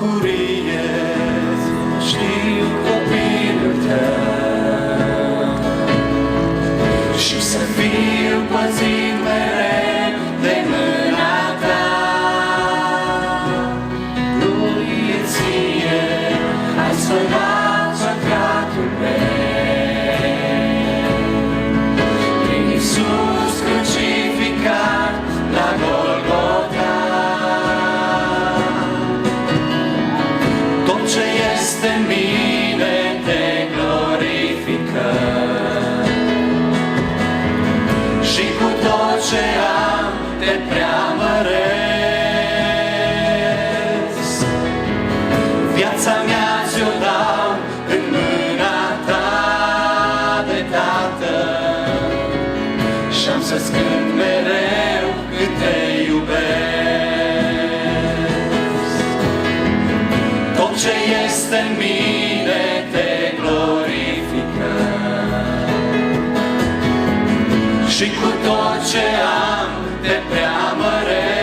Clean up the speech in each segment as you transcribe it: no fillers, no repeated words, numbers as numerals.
bucurie, știu copilul tău și să fiu păzit mereu de mâna ta. Glorie ție, ai spălat păcatul meu prin Iisus crucificat la Golgota. Tot ce este în mine te glorifică și cu tot ce am te preamăresc. Viața mea ți-o dau în mâna ta de Tată și-am să-ți cânt mereu cât te iubesc. Tot ce este în mine te glorifică și cu tot ce am te preamăresc.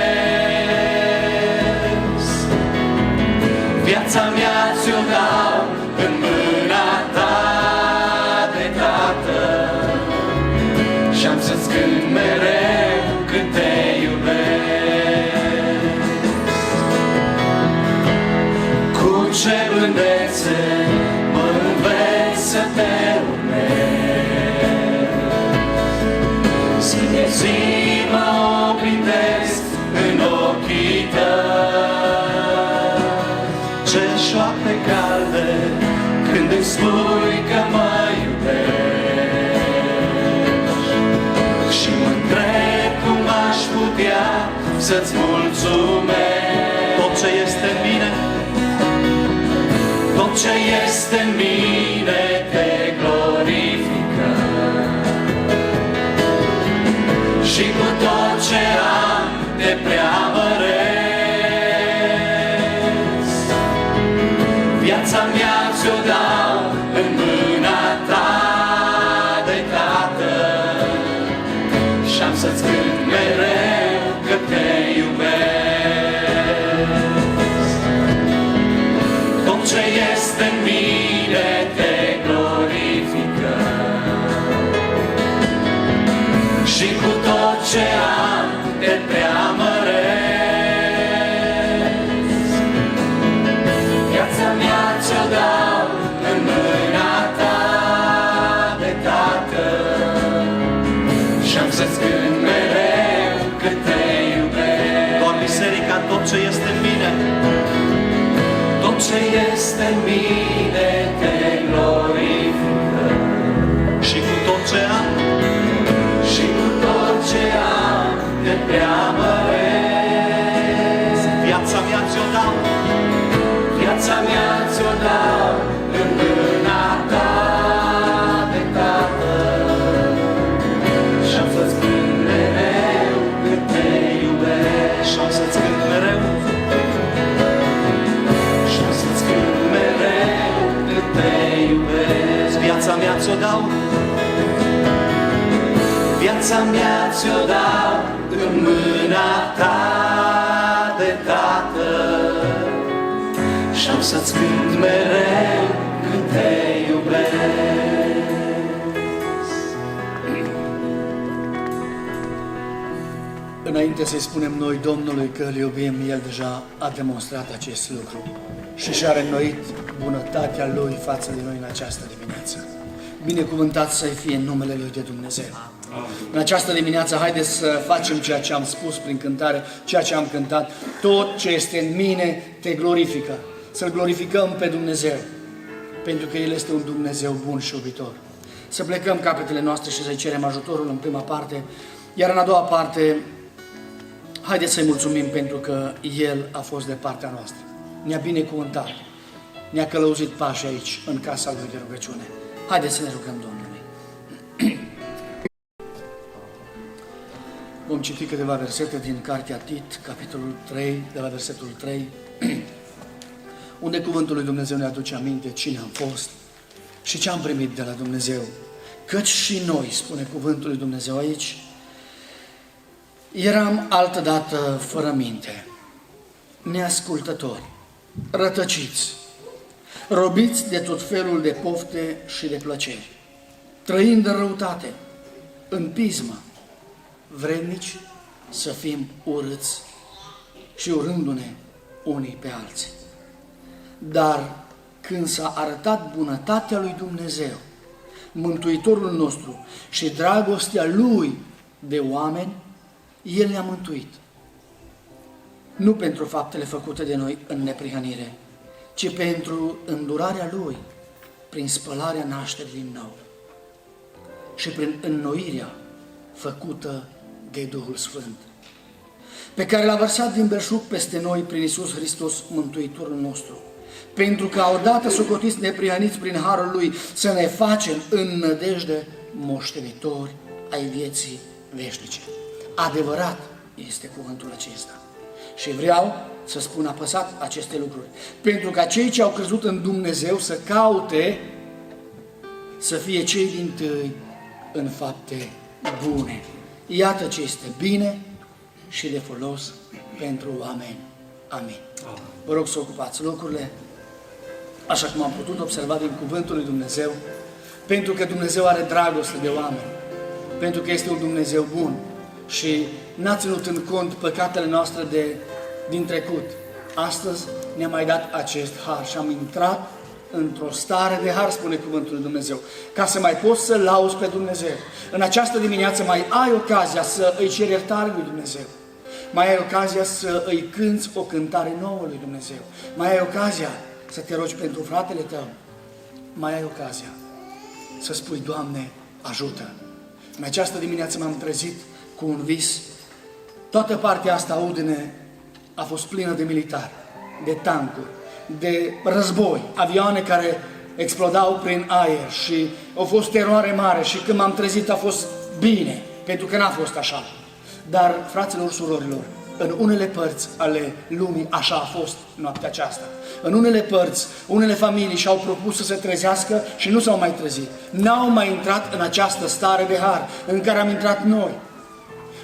Viața mea ți-o dau în mâna ta de Tată și-am să-ți cânt mereu cât te iubesc. Cu ce blândețe mă înveți să te urmezi, zi de zi mă oglindesc în ochii tăi. Ce șoapte calde când îmi spui că mă iubești și mă întreb cum aș putea să-ți mulțumesc. Tot ce este în mine, tot ce este în mine te glorifică și cu tot ce am te preamăresc. Viața mea ți-o dau în mâna ta de Tată și-am să-ți cânt mereu că te iubesc. Tot ce este în mine te glorifică și cu tot ce am te preamăresc. Viața mea ți-o dau în mâna ta de Tată și-am să-ți cânt mereu cât te iubesc. Doar biserica, tot ce este în mine, tot ce este în mine te glorifică și cu tot ce am, și cu tot ce am te preamăresc. Viața mea ți-o dau, viața mea ți-o dau în mâna ta de Tată și-am să-ți cânt mereu cât te iubesc. Și-am să-ți cânt mereu, și-am să-ți cânt mereu cât te iubesc. Viața mea ți-o dau, viața mea ți-o dau în mâna ta de Tată și-am să-ți cânt mereu cât te iubesc. Înainte să-i spunem noi Domnului că îl iubim, El deja a demonstrat acest lucru și și-a reînnoit bunătatea Lui față de noi în această dimineață. Binecuvântat să-i fie în numele Lui de Dumnezeu. În această dimineață, haideți să facem ceea ce am spus prin cântare, ceea ce am cântat. Tot ce este în mine te glorifică. Să-L glorificăm pe Dumnezeu, pentru că El este un Dumnezeu bun și iubitor. Să plecăm capetele noastre și să-i cerem ajutorul în prima parte, iar în a doua parte, haideți să-i mulțumim pentru că El a fost de partea noastră. Ne-a binecuvântat, ne-a călăuzit pașii aici, în casa Lui de rugăciune. Haideți să ne rugăm Domnului. Vom citi câteva versete din cartea Tit, capitolul 3, de la versetul 3, unde cuvântul lui Dumnezeu ne aduce aminte cine am fost și ce am primit de la Dumnezeu. Căci și noi, spune cuvântul lui Dumnezeu aici, eram altădată fără minte, neascultători, rătăciți, robiți de tot felul de pofte și de plăceri, trăind în răutate, în pismă, vrednici să fim urâți și urându-ne unii pe alții. Dar când s-a arătat bunătatea lui Dumnezeu, Mântuitorul nostru și dragostea Lui de oameni, El ne-a mântuit. Nu pentru faptele făcute de noi în neprihănire, ci pentru îndurarea Lui, prin spălarea nașterii din nou și prin înnoirea făcută de Duhul Sfânt, pe care l-a vărsat din belșug peste noi prin Iisus Hristos, Mântuitorul nostru, pentru că odată socotiți neprihăniți prin harul Lui să ne facem în nădejde moștenitori ai vieții veșnice. Adevărat este cuvântul acesta. Și vreau să spun apăsat aceste lucruri, pentru ca cei ce au crezut în Dumnezeu să caute să fie cei dintâi în fapte bune. Iată ce este bine și de folos pentru oameni. Amin. Vă rog să ocupați locurile, așa cum am putut observa din cuvântul lui Dumnezeu, pentru că Dumnezeu are dragoste de oameni, pentru că este un Dumnezeu bun și n-a ținut în cont păcatele noastre din trecut. Astăzi ne-a mai dat acest har și am intrat într-o stare de har, spune cuvântul lui Dumnezeu, ca să mai poți să lauzi pe Dumnezeu. În această dimineață mai ai ocazia să îi ceri iertare lui Dumnezeu. Mai ai ocazia să îi cânți o cântare nouă lui Dumnezeu. Mai ai ocazia să te rogi pentru fratele tău. Mai ai ocazia să spui, Doamne, ajută. În această dimineață m-am trezit cu un vis. Toată partea asta a Udine a fost plină de militari, de tancuri, de război, avioane care explodau prin aer și a fost teroare mare și când m-am trezit a fost bine, pentru că n-a fost așa. Dar, fraților, surorilor, în unele părți ale lumii așa a fost noaptea aceasta. În unele părți, unele familii și-au propus să se trezească și nu s-au mai trezit. N-au mai intrat în această stare de har în care am intrat noi.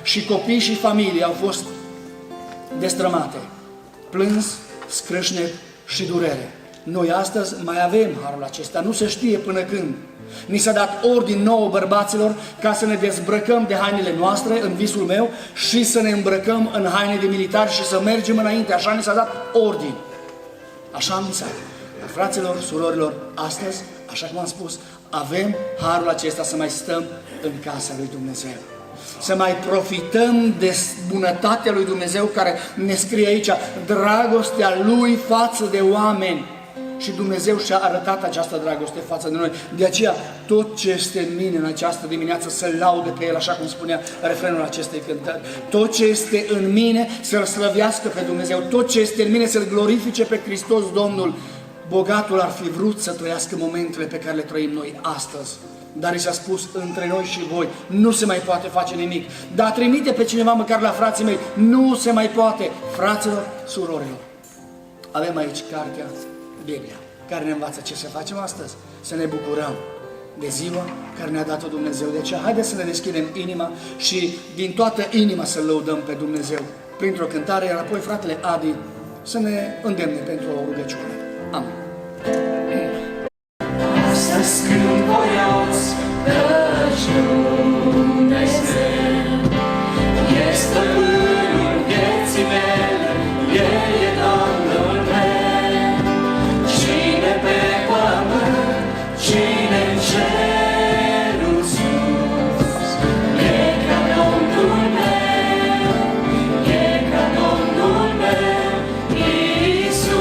Și copii și familii au fost destrămate, plâns, scrâșnet și durere. Noi astăzi mai avem harul acesta, nu se știe până când. Ni s-a dat ordin nouă bărbaților ca să ne dezbrăcăm de hainele noastre, în visul meu, și să ne îmbrăcăm în haine de militari și să mergem înainte. Așa ni s-a dat ordin. Așa am visat. Dar, fraților, surorilor, astăzi, așa cum am spus, avem harul acesta să mai stăm în casa lui Dumnezeu. Să mai profităm de bunătatea lui Dumnezeu care ne scrie aici, dragostea Lui față de oameni. Și Dumnezeu și-a arătat această dragoste față de noi. De aceea, tot ce este în mine în această dimineață să-L laude pe El, așa cum spunea refrenul acestei cântări. Tot ce este în mine să-L slăvească pe Dumnezeu. Tot ce este în mine să-L glorifice pe Hristos Domnul. Bogatul ar fi vrut să trăiască momentele pe care le trăim noi astăzi. Dar i s-a spus, între noi și voi nu se mai poate face nimic. Dar trimite pe cineva măcar la frații mei, nu se mai poate. Fraților, surorilor, avem aici cartea, Biblia, care ne învață ce să facem astăzi. Să ne bucurăm de ziua care ne-a dat-o Dumnezeu. De aceea, haideți să ne deschidem inima și din toată inima să lăudăm pe Dumnezeu printr-o cântare, iar apoi fratele Adi să ne îndemne pentru o rugăciune. Amin. Astăzi când voios căci Dumnezeu e stăpânul vieții mele, El e Domnul meu. Cine pe pământ, cine în cerul sus, e ca Domnul meu, e ca Domnul meu, Iisus.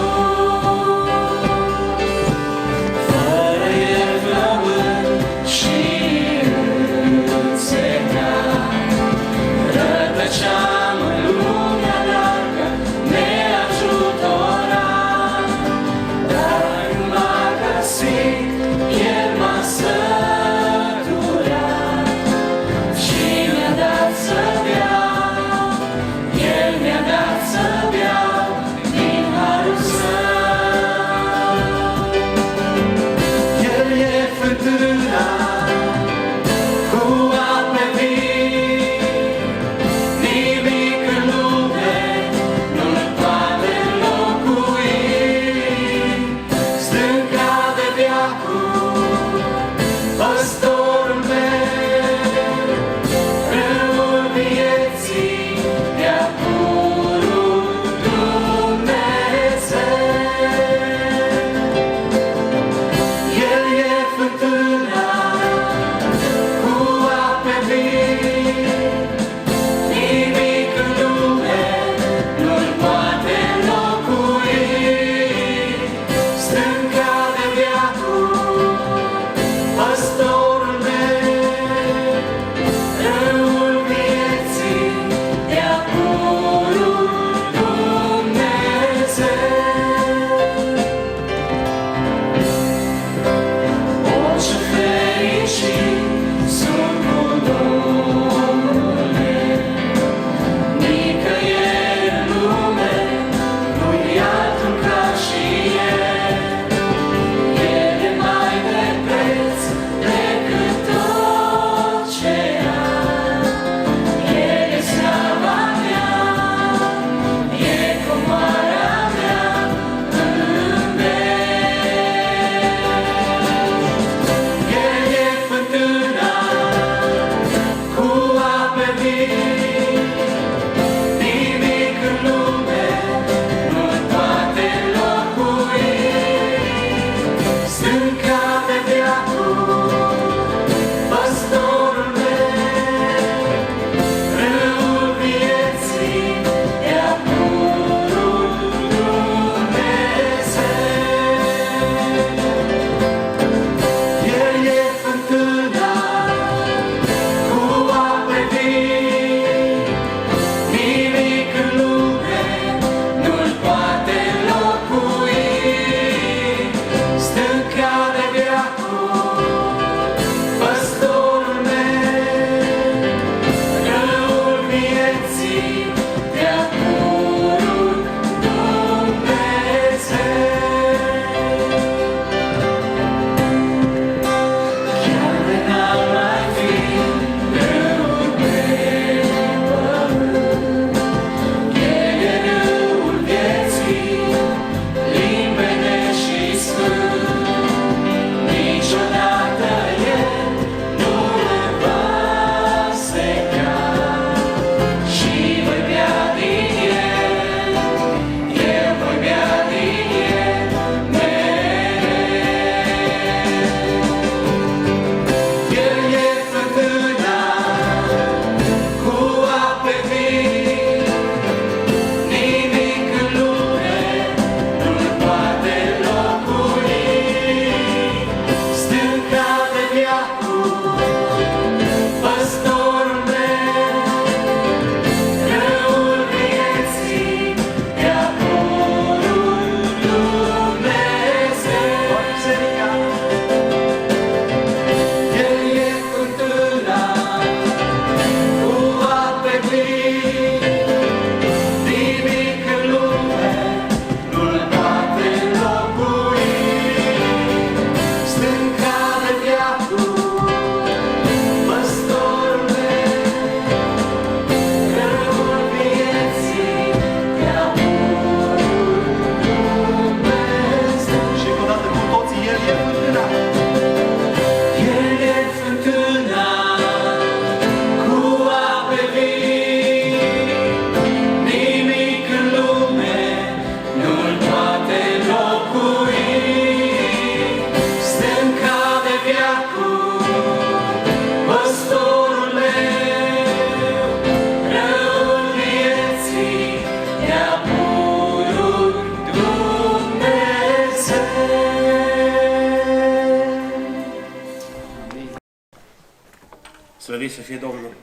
Slăvit să fie Domnul!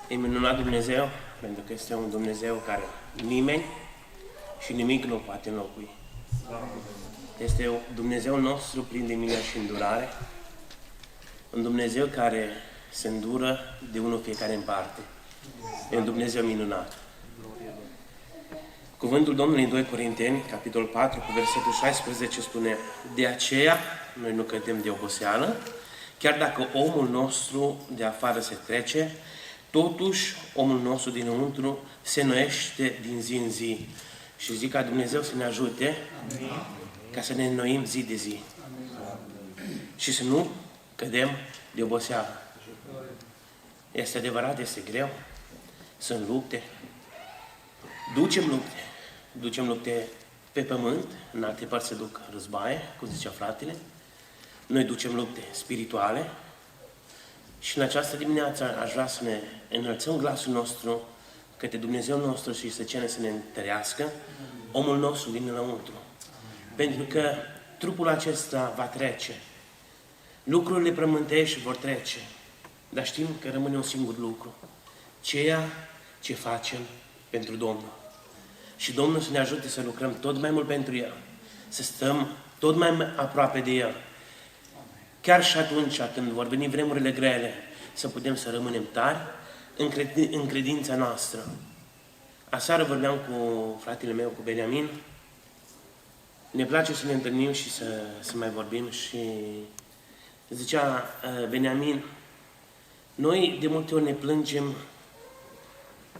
E minunat Dumnezeu, pentru că este un Dumnezeu care nimeni și nimic nu poate înlocui. Este Dumnezeul nostru plin de milă și îndurare, un Dumnezeu care se îndură de unul fiecare în parte. E un Dumnezeu minunat. Cuvântul Domnului în 2 Corinteni, capitolul 4, cu versetul 16 spune: de aceea noi nu cădem de oboseală, chiar dacă omul nostru de afară se trece, totuși omul nostru dinăuntru se înnoiește din zi în zi. Și zic ca Dumnezeu să ne ajute ca să ne înnoim zi de zi. Și să nu cădem de oboseală. Este adevărat, este greu. Sunt lupte. Ducem lupte pe pământ, în alte părți se duc războaie, cum zicea fratele. Noi ducem lupte spirituale și în această dimineață aș vrea să ne înălțăm glasul nostru către Dumnezeu nostru și să cerem să ne întărească omul nostru din înăuntru. Pentru că trupul acesta va trece. Lucrurile pământești vor trece. Dar știm că rămâne un singur lucru. Ceea ce facem pentru Domnul. Și Domnul să ne ajute să lucrăm tot mai mult pentru El. Să stăm tot mai aproape de El. Chiar și atunci când vor veni vremurile grele, să putem să rămânem tari în credința noastră. Aseară vorbeam cu fratele meu, cu Beniamin. Ne place să ne întâlnim și să mai vorbim și zicea Beniamin, noi de multe ori ne plângem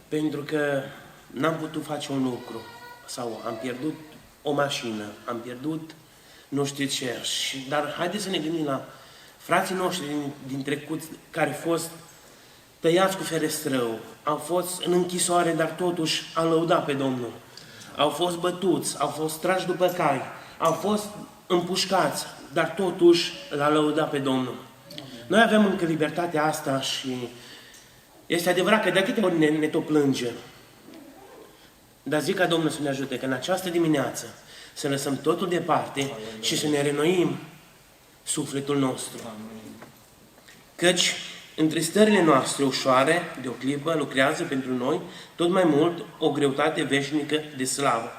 pentru că n-am putut face un lucru sau am pierdut o mașină, am pierdut nu știu ce. Dar haideți să ne gândim la frații noștri din trecut care au fost tăiați cu ferestrău, au fost în închisoare, dar totuși au lăudat pe Domnul. Au fost bătuți, au fost trași după cai, au fost împușcați, dar totuși l-a lăudat pe Domnul. Noi avem încă libertatea asta și este adevărat că de câte ori ne tot plânge. Dar zic ca Domnul să ne ajute că în această dimineață să lăsăm totul departe și să ne renoim sufletul nostru. Căci întristările noastre ușoare de o clipă lucrează pentru noi tot mai mult o greutate veșnică de slavă.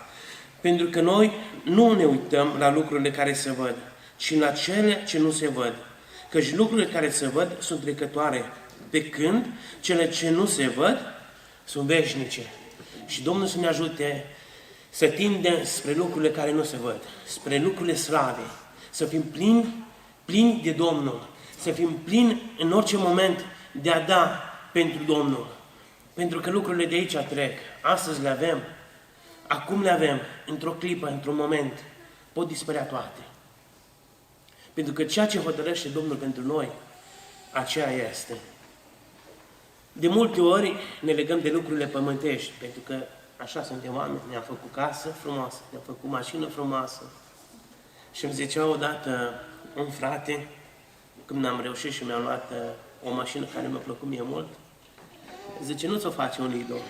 Pentru că noi nu ne uităm la lucrurile care se văd, ci la cele ce nu se văd. Căci lucrurile care se văd sunt trecătoare, pe când cele ce nu se văd sunt veșnice. Și Domnul să ne ajute să tindem spre lucrurile care nu se văd, spre lucrurile slave, să fim plini de Domnul, să fim plini în orice moment de a da pentru Domnul. Pentru că lucrurile de aici trec, astăzi le avem, acum le avem, într-o clipă, într-un moment, pot dispărea toate. Pentru că ceea ce hotărăște Domnul pentru noi, aceea este. De multe ori ne legăm de lucrurile pământești, pentru că așa suntem oameni, ne-am făcut casă frumoasă, ne-am făcut mașină frumoasă. Și îmi zicea odată un frate, când am reușit și mi-am luat o mașină care mi-a plăcut mie mult, zice, nu ți-o face un idol.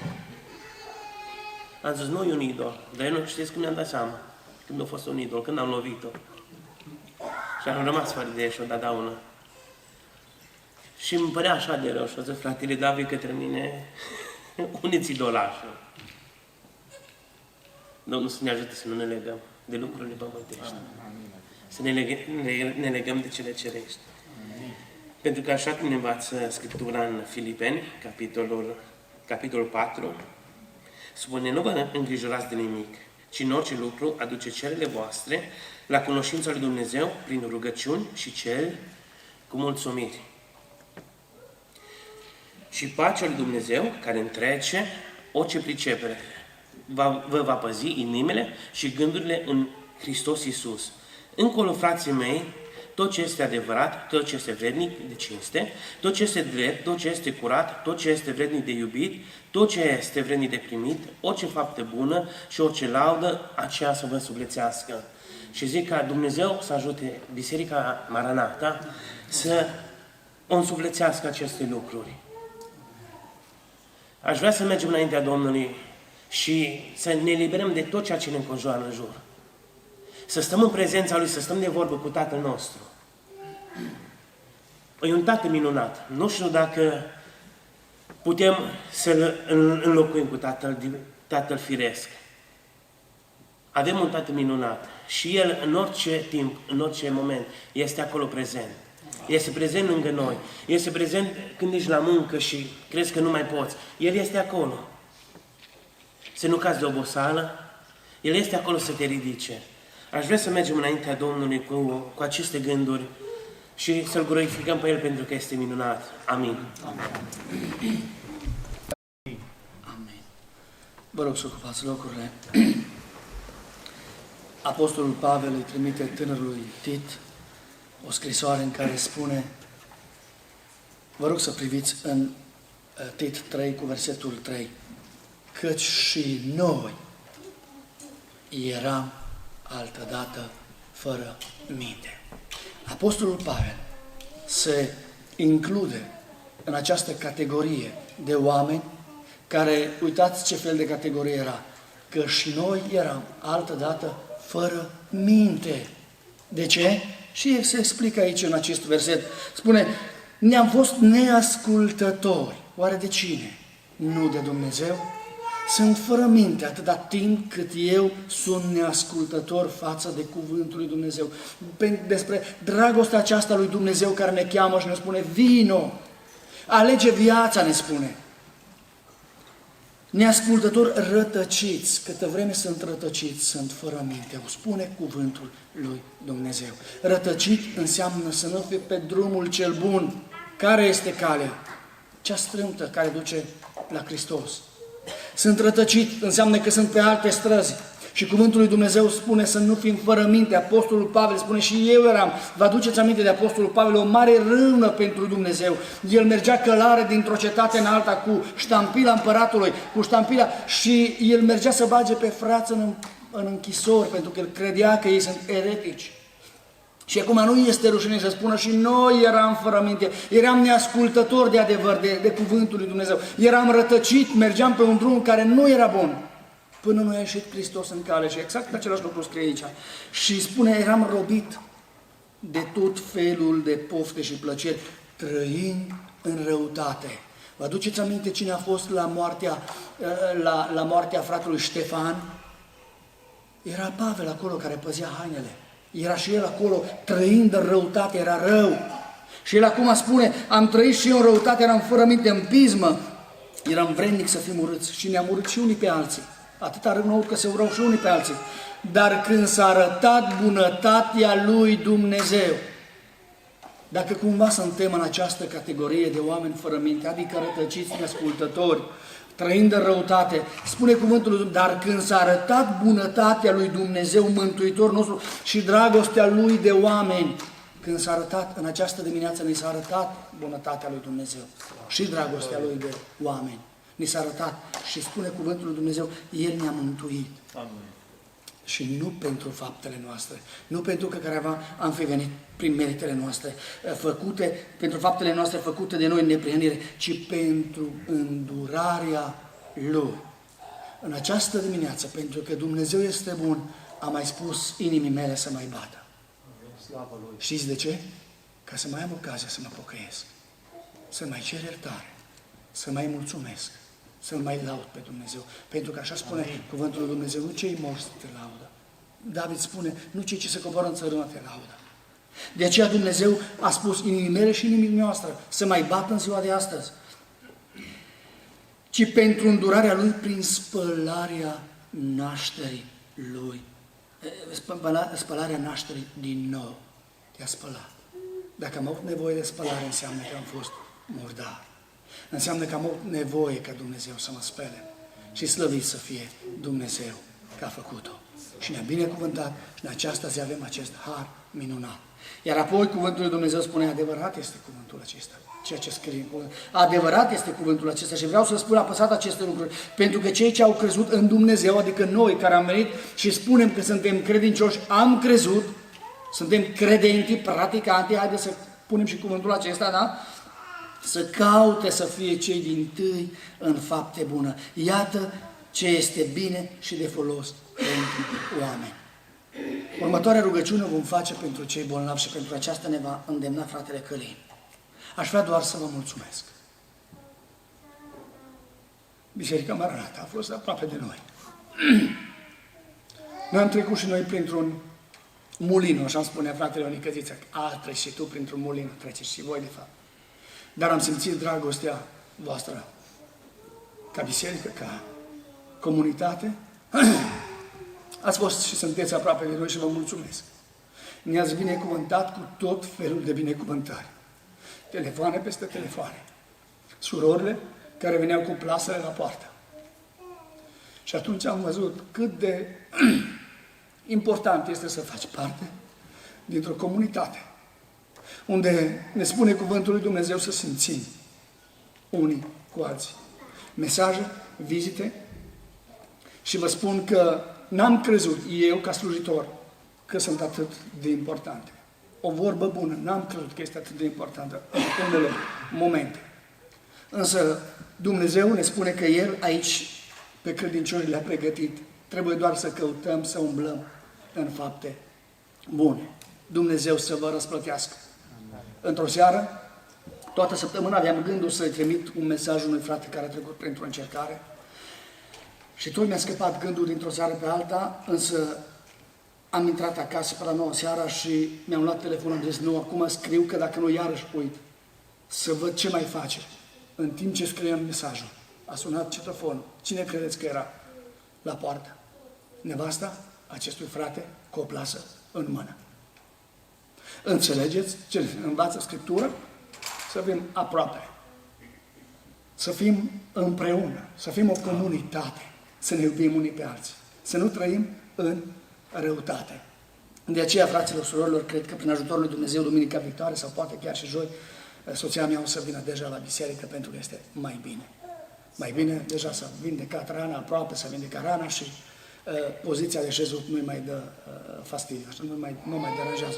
Am zis, nu e un idol, dar eu nu știți cum mi-am dat seama când a fost un idol, când am lovit-o. Și am rămas fără de ea și o dat daună. Și îmi părea așa de rău și o zis, fratele David, către mine, uniți idolașul. Domnul să ne ajute să nu ne legăm de lucrurile pământești. Să ne legăm de cele cerești. Pentru că așa cum ne învață Scriptura în Filipeni, capitolul 4, spune, nu vă îngrijorați de nimic, ci în orice lucru aduce cerele voastre la cunoștința lui Dumnezeu prin rugăciuni și ceri cu mulțumiri. Și pacea lui Dumnezeu, care întrece orice pricepere, vă va păzi inimile și gândurile în Hristos Iisus. Încolo, frații mei, tot ce este adevărat, tot ce este vrednic de cinste, tot ce este drept, tot ce este curat, tot ce este vrednic de iubit, tot ce este vrednic de primit, orice faptă bună și orice laudă, aceea să vă sufletească. Și zic ca Dumnezeu să ajute Biserica Maranata să o însuflețească aceste lucruri. Aș vrea să mergem înaintea Domnului și să ne eliberăm de tot ceea ce ne înconjoară în jur. Să stăm în prezența Lui, să stăm de vorbă cu Tatăl nostru. E un tată minunat. Nu știu dacă putem să-l înlocuim cu tatăl firesc. Avem un tată minunat și el în orice timp, în orice moment, este acolo prezent. Este prezent lângă noi. Este prezent când ești la muncă și crezi că nu mai poți. El este acolo. Să nu cazi de oboseală. El este acolo să te ridice. Aș vrea să mergem înaintea Domnului cu aceste gânduri și să-L glorificăm pe El pentru că este minunat. Amin. Amin. Vă rog să ocupați locurile. Apostolul Pavel îi trimite tânărului Tit o scrisoare în care spune, vă rog să priviți în Tit 3 cu versetul 3, căci și noi eram altădată fără minte. Apostolul Pavel se include în această categorie de oameni care, uitați ce fel de categorie era, că și noi eram altădată fără minte. De ce? Și se explică aici în acest verset. Spune, ne-am fost neascultători. Oare de cine? Nu de Dumnezeu? Sunt fără minte atâta timp cât eu sunt neascultător față de cuvântul lui Dumnezeu. Despre dragostea aceasta lui Dumnezeu care ne cheamă și ne spune, vino, alege viața, ne spune. Neascultători rătăciți, câtă vreme sunt rătăciți, sunt fără minte. O spune cuvântul lui Dumnezeu. Rătăcit înseamnă să nu fii pe drumul cel bun. Care este calea? Cea strâmtă care duce la Hristos. Sunt rătăcit înseamnă că sunt pe alte străzi. Și cuvântul lui Dumnezeu spune să nu fim fără minte. Apostolul Pavel spune și eu eram. Vă aduceți aminte de Apostolul Pavel, o mare râvnă pentru Dumnezeu. El mergea călare dintr-o cetate în alta cu ștampila împăratului, cu ștampila și el mergea să bage pe frați în închisori pentru că el credea că ei sunt eretici. Și acum nu este rușine să spună și noi eram fără minte, eram neascultători de adevăr, de cuvântul lui Dumnezeu. Eram rătăcit, mergeam pe un drum care nu era bun. Până nu a ieșit Hristos în cale și exact același lucru scrie aici. Și spune, eram robit de tot felul de pofte și plăceri, trăind în răutate. Vă aduceți aminte cine a fost la moartea fratelui Ștefan? Era Pavel acolo care păzea hainele. Era și el acolo trăind în răutate, era rău. Și el acum spune, am trăit și eu în răutate, eram fără minte, în pismă. Eram vrednic să fim urâți și ne-am urât și unii pe alții. Atâta rău nou că se urau și unii pe alții. Dar când s-a arătat bunătatea lui Dumnezeu, dacă cumva suntem în această categorie de oameni fără minte, adică rătăciți, neascultători, trăind în răutate, spune cuvântul lui Dumnezeu, dar când s-a arătat bunătatea lui Dumnezeu, Mântuitor nostru și dragostea lui de oameni, când s-a arătat, în această dimineață ni s-a arătat bunătatea lui Dumnezeu și dragostea lui de oameni. Ni s-a arătat și spune cuvântul lui Dumnezeu, El ne-a mântuit. Amin. Și nu pentru faptele noastre, nu pentru că careva am fi venit prin meritele noastre făcute, pentru faptele noastre făcute de noi în neprihănire, ci pentru îndurarea Lui. În această dimineață, pentru că Dumnezeu este bun, am mai spus inimii mele să mai bată. Știți de ce? Ca să mai am ocazia să mă pocăiesc, să mai cer iertare, să mai mulțumesc, să-L mai laud pe Dumnezeu. Pentru că așa spune cuvântul lui Dumnezeu, nu cei morți te laudă. David spune, nu cei ce se coboară în țărână te laudă. De aceea Dumnezeu a spus inimii mele și inimii noastre să mai bată în ziua de astăzi. Ci pentru îndurarea Lui prin spălarea nașterii Lui. Spălarea nașterii din nou. Te-a spălat. Dacă am avut nevoie de spălare, înseamnă că am fost murdar. Înseamnă că am avut nevoie ca Dumnezeu să mă spele. Și slăvit să fie Dumnezeu că a făcut-o. Și ne-a binecuvântat și în această zi avem acest har minunat. Iar apoi cuvântul lui Dumnezeu spune, adevărat este cuvântul acesta. Ceea ce scrie, adevărat este cuvântul acesta și vreau să spun apăsat aceste lucruri, pentru că cei ce au crezut în Dumnezeu, adică noi care am venit și spunem că suntem credincioși, am crezut, suntem credenti, practicanti, haideți să punem și cuvântul acesta, da? Să caute să fie cei dintâi în fapte bună. Iată ce este bine și de folos pentru oameni. Următoarea rugăciune o vom face pentru cei bolnavi și pentru aceasta ne va îndemna fratele Călin. Aș vrea doar să vă mulțumesc. Biserica Maranata a fost aproape de noi. Noi am trecut și noi printr-un mulin, așa îmi spunea fratele Ionică Ziță, treci și tu printr-un mulin, treceți și voi de fapt. Dar am simțit dragostea voastră ca biserică, ca comunitate. Ați fost și sunteți aproape de noi și vă mulțumesc. Ne-ați binecuvântat cu tot felul de binecuvântări. Telefoane peste telefoane. Surorile care veneau cu plasele la poartă. Și atunci am văzut cât de important este să faci parte dintr-o comunitate unde ne spune cuvântul lui Dumnezeu să simțim unii cu alții. Mesaje, vizite, și vă spun că n-am crezut eu ca slujitor că sunt atât de importante. O vorbă bună, n-am crezut că este atât de importantă în unele momente. Însă Dumnezeu ne spune că El aici pe credincioși le-a pregătit. Trebuie doar să căutăm, să umblăm în fapte bune. Dumnezeu să vă răsplătească. Într-o seară, toată săptămâna aveam gândul să-i trimit un mesaj unui frate care a trecut printr-o încercare. Și tot mi-a scăpat gândul dintr-o seară pe alta, însă am intrat acasă pe la 9 seara și mi-am luat telefonul, am zis, nu, acum scriu că dacă nu iarăși uit, să văd ce mai face. În timp ce scriam mesajul, a sunat citofonul. Cine credeți că era la poartă? Nevasta acestui frate cu o plasă în mână. Înțelegeți ce învață Scriptura? Să fim aproape. Să fim împreună. Să fim o comunitate. Să ne iubim unii pe alții. Să nu trăim în răutate. De aceea, fraților, surorilor, cred că prin ajutorul lui Dumnezeu, duminica viitoare sau poate chiar și joi, soția mea o să vină deja la biserică pentru că este mai bine. Mai bine, deja s-a vindecat rana, aproape s-a vindecat rana și poziția de șezut nu-i mai dă fastidiu, nu mai deranjează.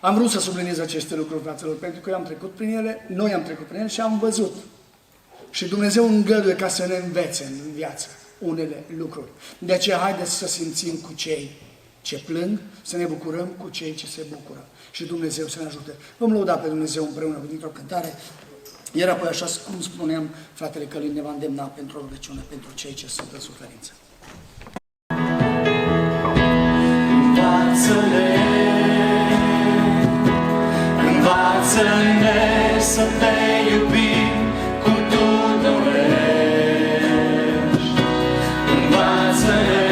Am vrut să subliniez aceste lucruri, fraților, pentru că eu am trecut prin ele, noi am trecut prin ele și am văzut. Și Dumnezeu îngăduie ca să ne învețe în viață unele lucruri. De aceea haideți să simțim cu cei ce plâng, să ne bucurăm cu cei ce se bucură. Și Dumnezeu să ne ajute. Vom lăuda pe Dumnezeu împreună dintr-o cântare. Iar apoi, așa cum spuneam, fratele Călin ne va îndemna pentru o rugăciune pentru cei ce sunt în suferință. Învață-ne să te iubim cum tu dorești. Învață-ne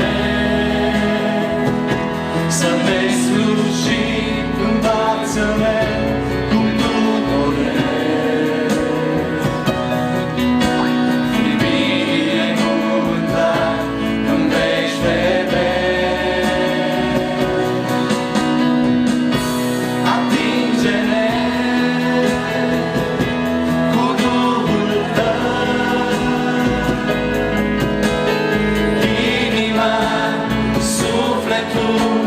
să te slujim. Învață-ne cum tu dorești. Fii binecuvântat în veci de veci. Atinge-ne cu Duhul tău, inima, sufletul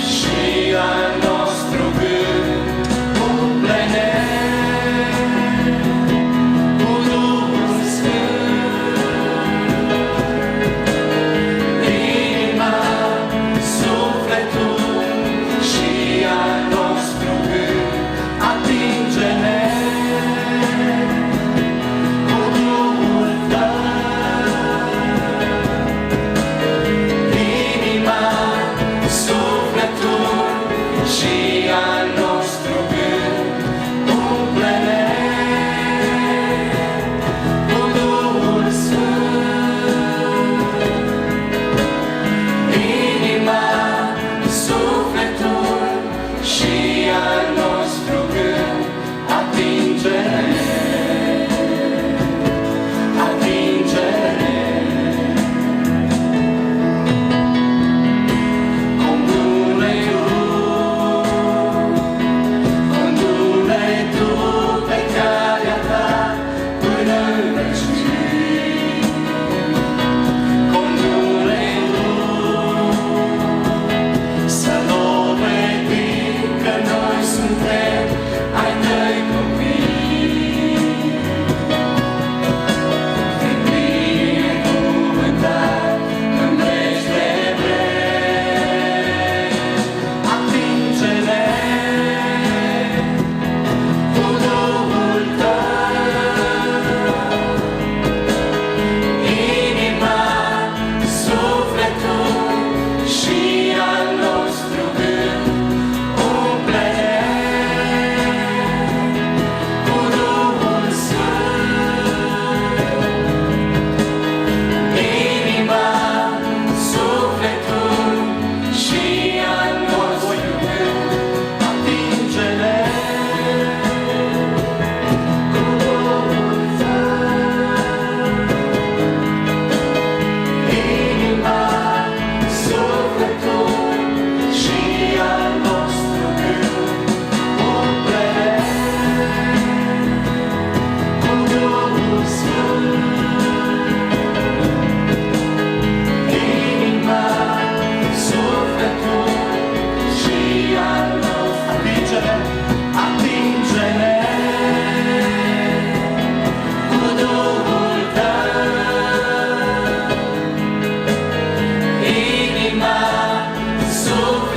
și al nostru gând. Umple-ne cu Duhul Sfânt, inima, sufletul și al nostru gând. Atinge-ne cu Duhul tău, inima, sufletul și al nostru gând. Umple-ne cu Duhul Sfânt, inima, sufletul și al nostru gând. Atinge-ne, atinge-ne, cum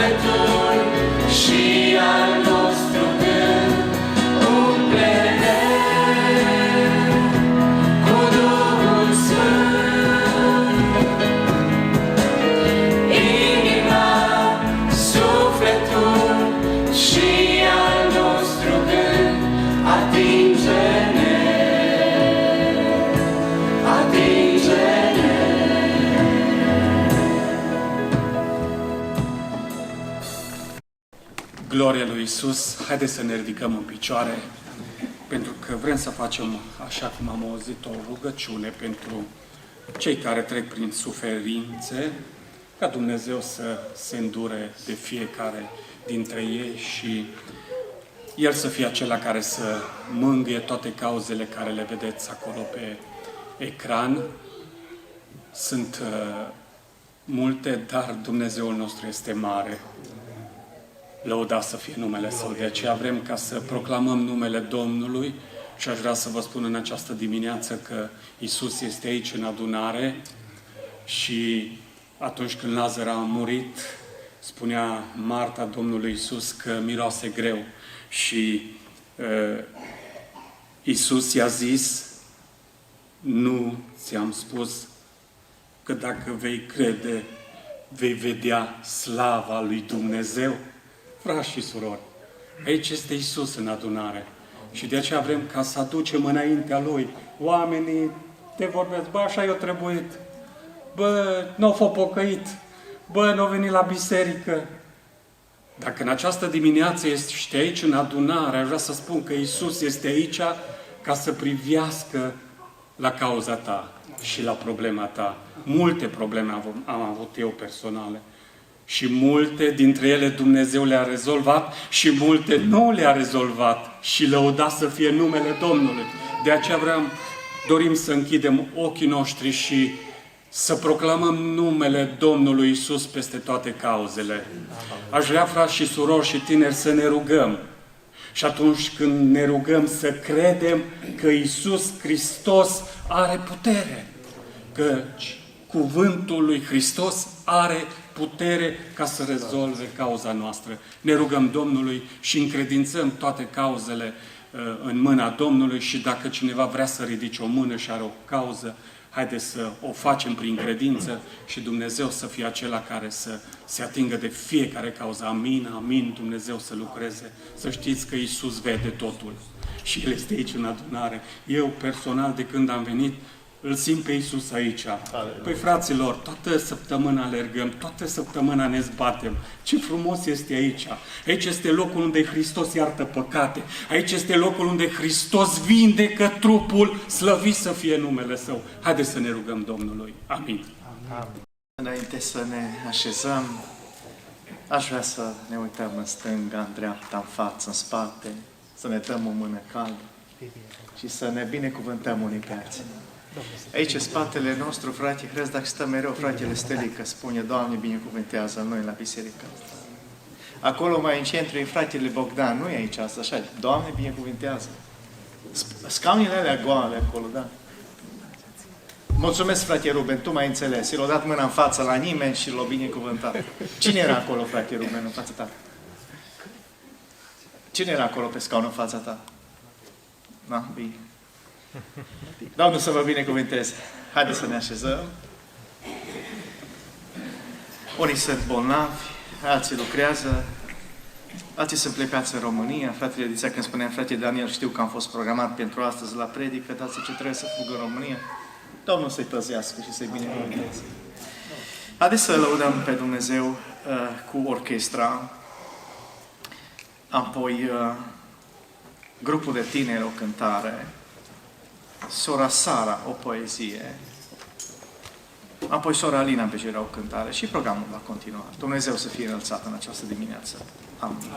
sufletul și al nostru gând, umple-ne cu Duhul Sfânt. Inima, sufletul și al nostru gând, atinge-ne, atinge-ne. Gloria lui Isus, haideți să ne ridicăm în picioare, pentru că vrem să facem, așa cum am auzit, o rugăciune pentru cei care trec prin suferințe, ca Dumnezeu să se îndure de fiecare dintre ei și El să fie acela care să mângâie toate cauzele care le vedeți acolo pe ecran. Sunt multe, dar Dumnezeul nostru este mare. Lăudat să fie numele Său. De aceea vrem ca să proclamăm numele Domnului și aș vrea să vă spun în această dimineață că Isus este aici în adunare și atunci când Lazar a murit, spunea Marta Domnului Isus că miroase greu și Isus i-a zis: nu ți-am spus că dacă vei crede, vei vedea slava lui Dumnezeu? Frați și surori, aici este Isus în adunare și de aceea vrem ca să aducem înaintea Lui. Oamenii te vorbesc: bă, așa i-a trebuit, bă, n-au fost pocăit, bă, n-au venit la biserică. Dacă în această dimineață ești aici în adunare, aș vrea să spun că Isus este aici ca să privească la cauza ta și la problema ta. Multe probleme am avut eu personale. Și multe dintre ele Dumnezeu le-a rezolvat și multe nu le-a rezolvat. Și lăudat să fie numele Domnului. De aceea dorim să închidem ochii noștri și să proclamăm numele Domnului Isus peste toate cauzele. Aș vrea, frați și surori și tineri, să ne rugăm. Și atunci când ne rugăm să credem că Isus Hristos are putere. Că cuvântul lui Hristos are putere ca să rezolve cauza noastră. Ne rugăm Domnului și încredințăm toate cauzele în mâna Domnului și dacă cineva vrea să ridice o mână și are o cauză, haideți să o facem prin credință și Dumnezeu să fie acela care să se atingă de fiecare cauză. Amin, amin, Dumnezeu să lucreze. Să știți că Iisus vede totul și El este aici în adunare. Eu personal, de când am venit, îl simt pe Iisus aici. Păi, fraților, toată săptămâna alergăm, toată săptămâna ne zbatem. Ce frumos este aici! Aici este locul unde Hristos iartă păcate. Aici este locul unde Hristos vindecă trupul, slăvit să fie numele Său. Haideți să ne rugăm Domnului. Amin. Înainte să ne așezăm, aș vrea să ne uităm în stânga, în dreapta, în față, în spate, să ne dăm o mână caldă și să ne binecuvântăm unii pe alții. Aici, în spatele nostru, frate Hrăz, dacă stă mereu fratele Stelică, spune: Doamne, binecuvântează noi la biserică. Acolo mai în centru e fratele Bogdan, nu e aici asta, așa, Doamne, binecuvântează. Scaunile alea goale acolo, da. Mulțumesc, frate Ruben, tu m-ai înțeles. El a dat mâna în față la nimeni și l-a binecuvântat. Cine era acolo, frate Ruben, în fața ta? Cine era acolo pe scaun în fața ta? Na, bine. Domnul să vă binecuvânteze. Haideți să ne așezăm. Unii sunt bolnavi, alții lucrează, alții sunt plecați în România. Fratele Dicea, când spunea frate Daniel, știu că am fost programat pentru astăzi la predică, dar ce trebuie să fugă în România. Domnul să-i păzească și să-i binecuvânteze. Haideți să lăudăm pe Dumnezeu cu orchestra, apoi grupul de tineri o cântare, sora Sara o poezie, apoi sora Alina Bejera o cântare și programul va continua. Dumnezeu să fie înălțat în această dimineață. Amin.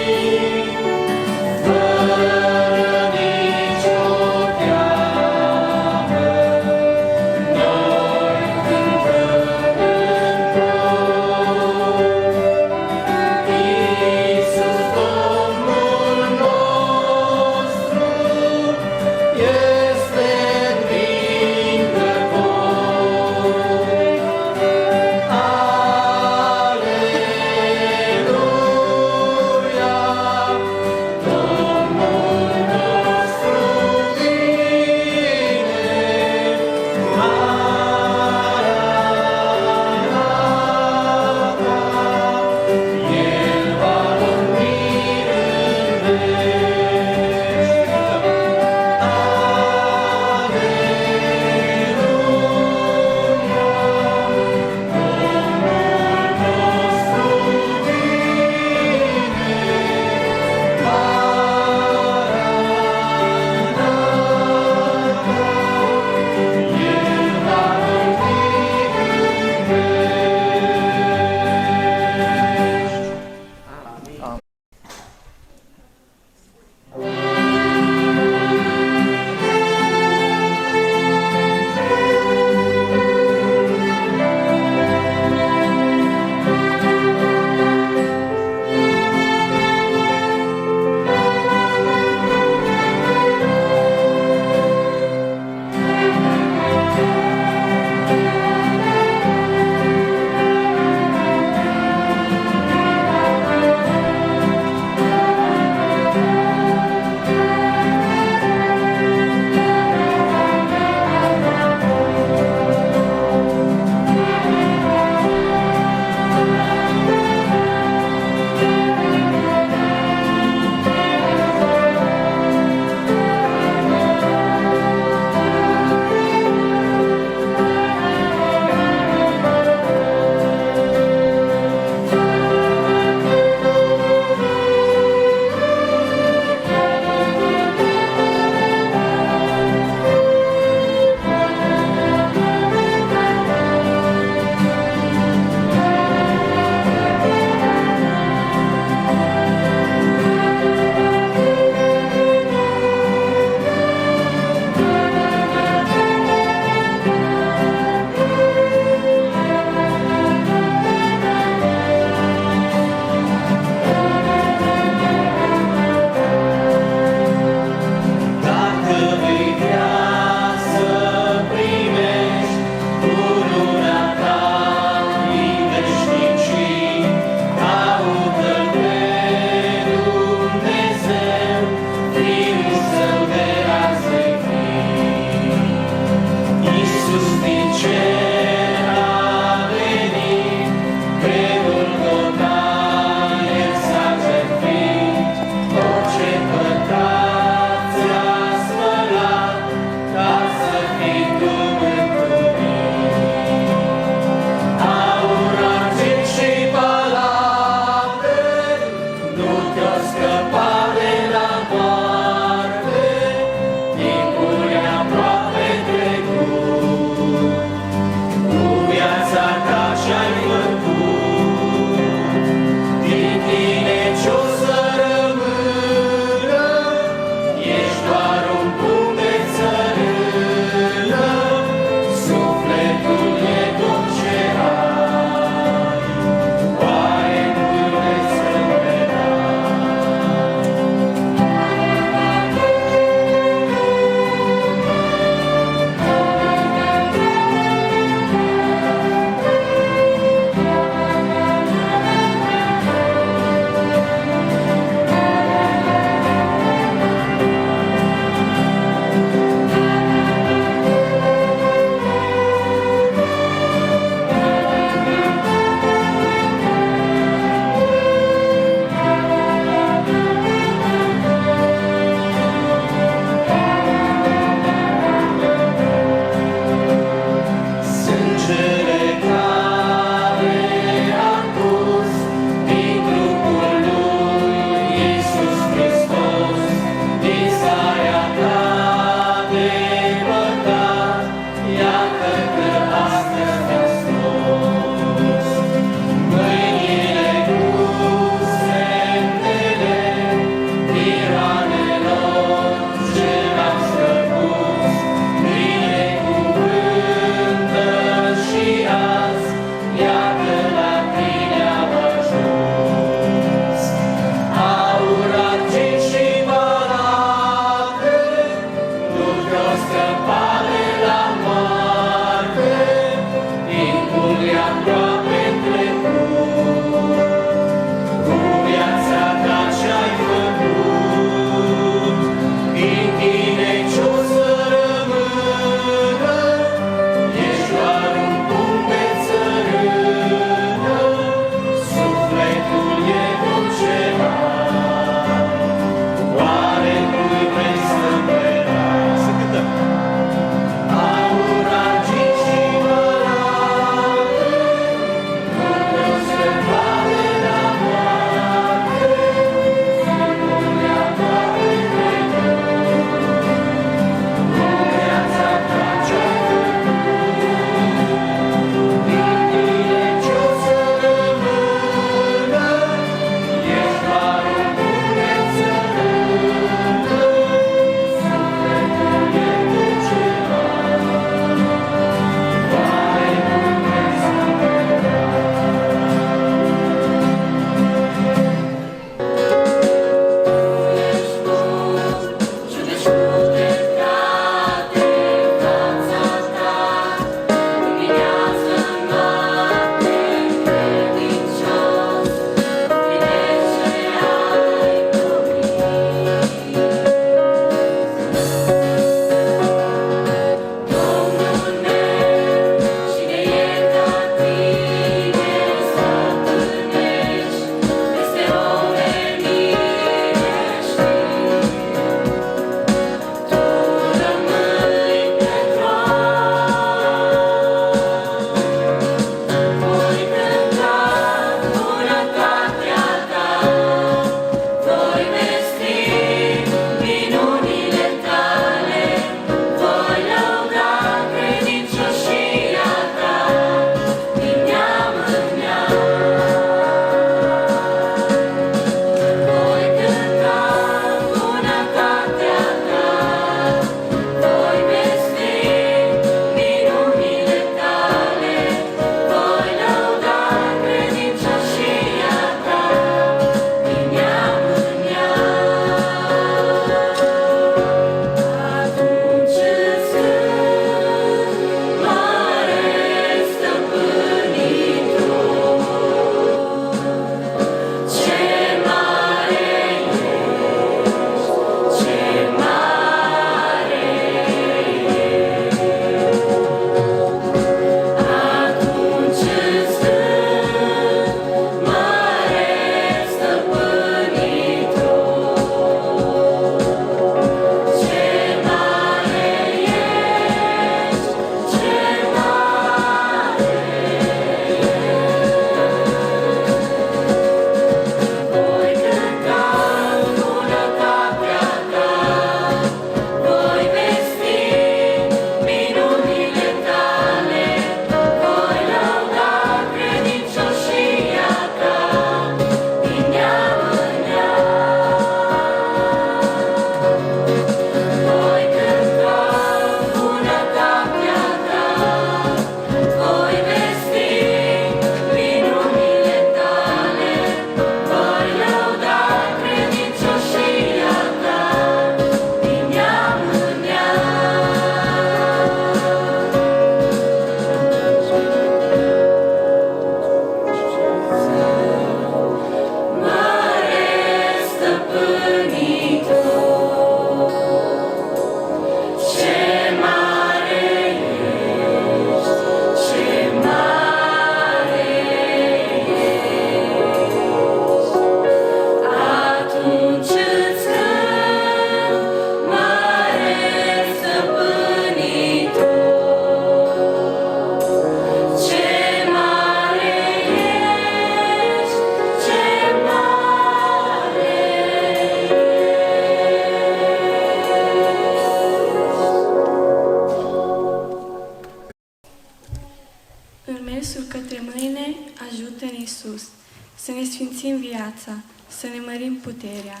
viața, să ne mărim puterea,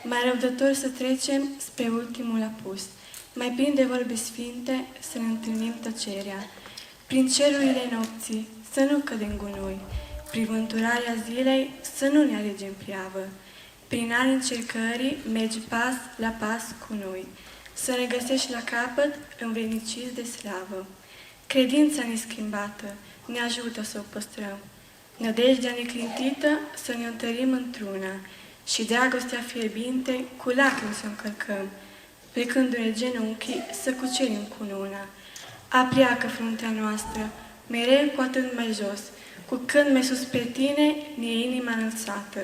mai răbdător să trecem spre ultimul apus, mai plin de vorbe sfinte să ne întâlnim tăcerea. Prin cerurile nopții să nu cădem gunoi, prin vânturarea zilei să nu ne alegem pliavă, prin ani încercării mergi pas la pas cu noi, să ne găsești la capăt învredniciți de slavă. Credința neschimbată ne ajută să o păstrăm, nădejdea neclintită să ne întărim într-una și dragostea fierbinte cu lacrimi să încălcăm, plecându-ne genunchii să cucerim cununa. Apleacă fruntea noastră, mereu cu atât mai jos, cu cât mai sus pe tine ne e inima înălțată.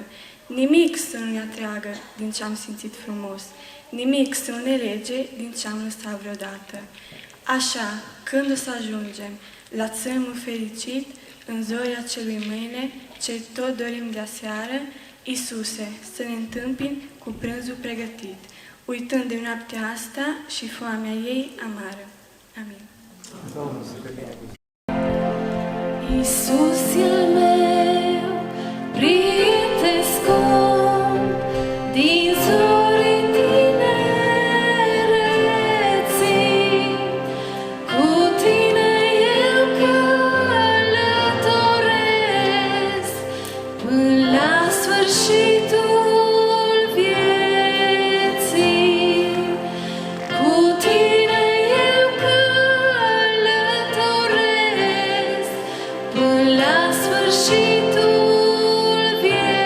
Nimic să nu ne atragă din ce-am simțit frumos, nimic să nu ne lege din ce-am lăsat vreodată. Așa, când o să ajungem la țărmul fericit, în zoria celui mâine, ce tot dorim de aseară, Iisuse, să ne întâmpini cu prânzul pregătit, uitând de noaptea asta și foamea ei amară. Amin. Iisus el meu, prieten scump, din zorii tinereții, cu tine eu călătoresc până la sfârșitul vieții. Cu tine eu călătoresc până la sfârșitul vieții.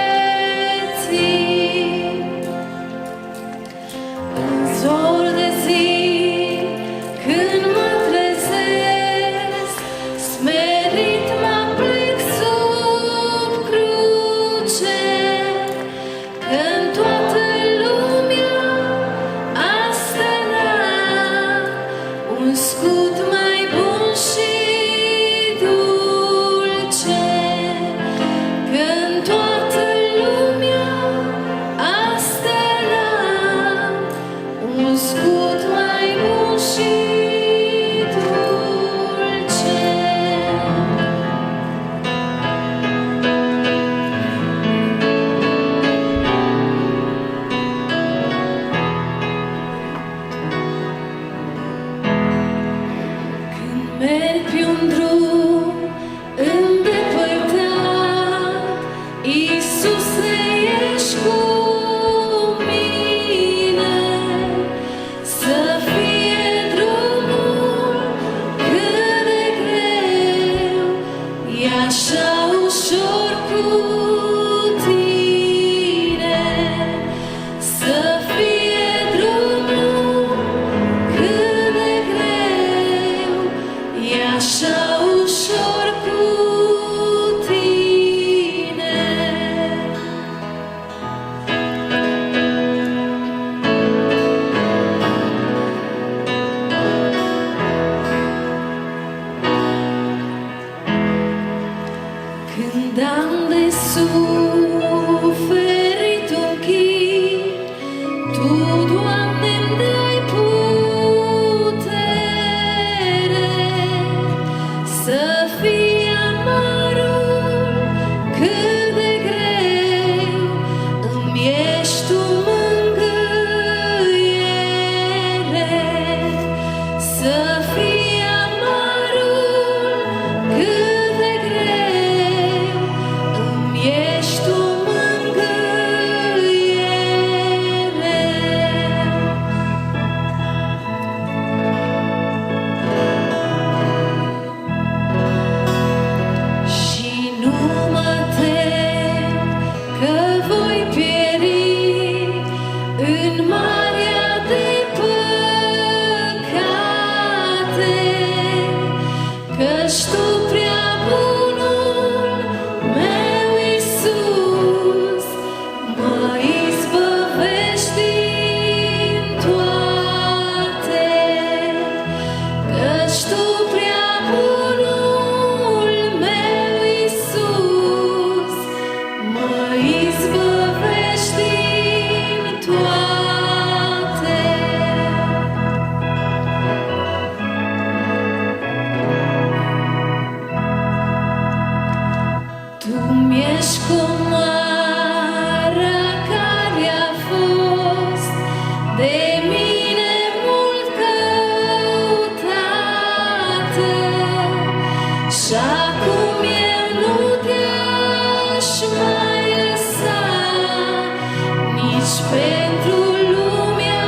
pentru lumea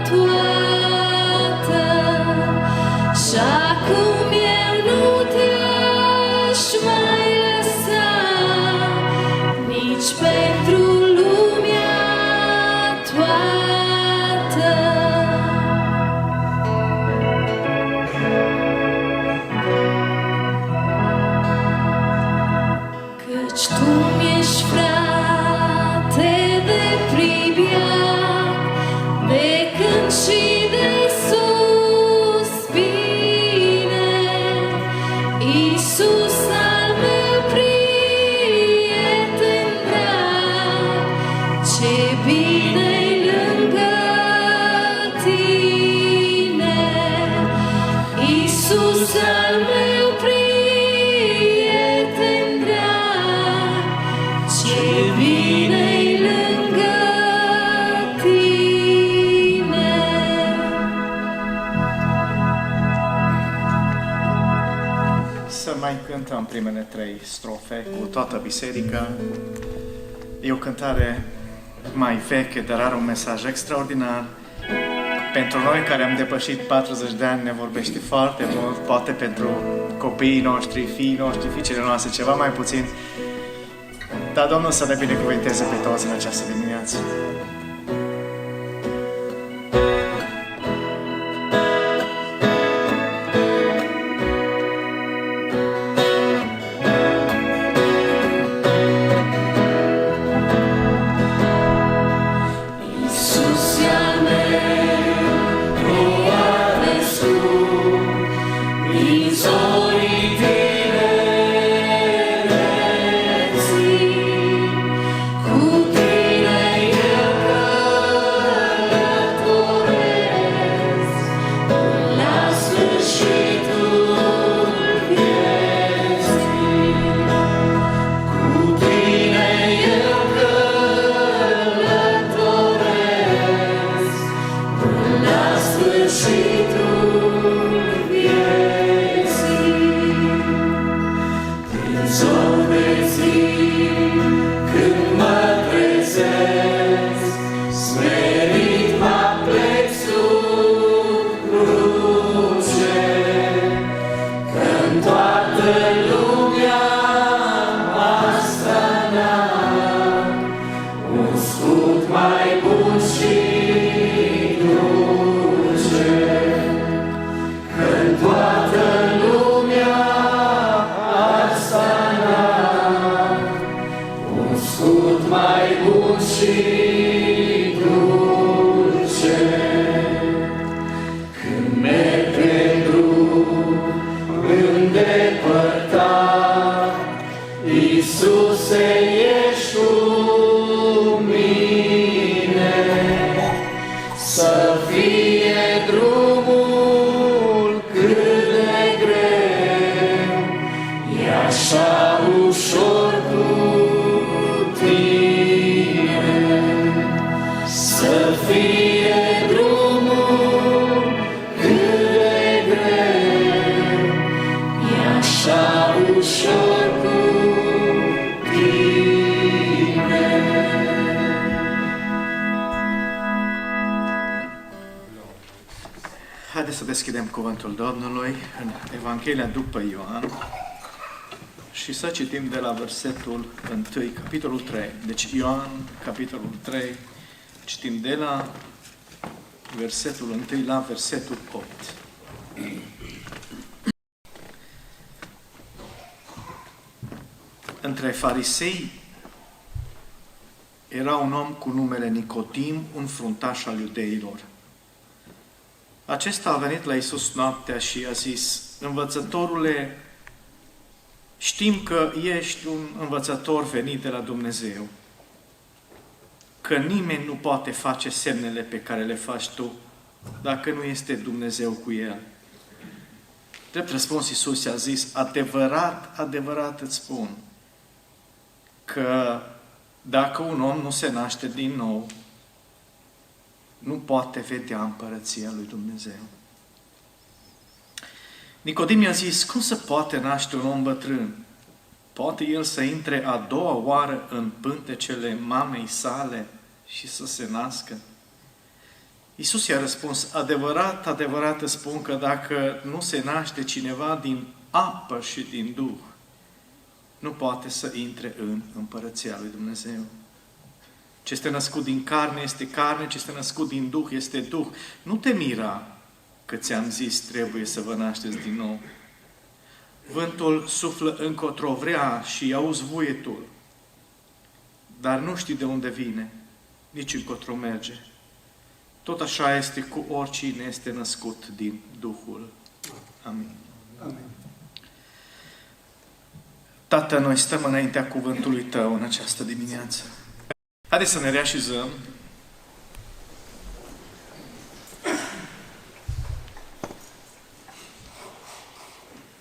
toată. Și acum eu nu te-aș mai lăsa, nici pentru lumea toată. Căci tu mi-ești frate de pribeag, de când și de sus bine. Iisus al meu prieten drag, ce bine-i lângă tine. Iisus al meu prieten drag, ce bine-i lângă tine. Să mai cântăm primele 3 strofe cu toată biserica. E o cântare mai veche, dar are un mesaj extraordinar. Pentru noi care am depășit 40 de ani ne vorbește foarte mult, poate pentru copiii noștri, fiii noștri, fiicele noastre, ceva mai puțin. Dar Domnul să ne binecuvânteze pe toți în această dimineață. Iisus al meu, tu ales tu, din zorii tinereții, cu tine eu călătoresc, la sfârșitul vieții. Cu tine eu călătoresc, la sfârșitul vieții. Din zor de zi, când mă trezesc, smerit mă plec sub cruce, că-n toată lumea asta n-am un scut mai bun și dulce. Că-n toată lumea asta n-am un scut mai bun și dulce. Când merg pe drum îndepărtat, Iisuse, ești cu mine. Să fie drumul cât de greu, e așa ușor cu tine. Să fie drumul cât de greu, e așa ușor cu tine. Haideți să deschidem cuvântul Domnului în Evanghelia după Ioan și să citim de la versetul 1, capitolul 3. Deci Ioan, capitolul 3, citim de la versetul 1 la versetul 8. Între farisei era un om cu numele Nicodim, un fruntaș al iudeilor. Acesta a venit la Iisus noaptea și a zis: Învățătorule, știm că ești un învățător venit de la Dumnezeu, că nimeni nu poate face semnele pe care le faci tu dacă nu este Dumnezeu cu el. Drept răspuns, Iisus i-a zis: Adevărat, adevărat îți spun că dacă un om nu se naște din nou, nu poate vedea împărăția lui Dumnezeu. Nicodim i-a zis: cum se poate naște un om bătrân? Poate el să intre a doua oară în pântecele mamei sale și să se nască? Iisus i-a răspuns, adevărat, adevărat îți spun că dacă nu se naște cineva din apă și din Duh, nu poate să intre în Împărăția lui Dumnezeu. Ce este născut din carne este carne, ce este născut din Duh este Duh. Nu te mira că ți-am zis trebuie să vă nașteți din nou. Vântul suflă încotro vrea și auzi vuietul, dar nu știi de unde vine, nici încotro merge. Tot așa este cu oricine este născut din Duhul. Amin. Amin. Tată, noi stăm înaintea cuvântului Tău în această dimineață. Haideți să ne reașezăm.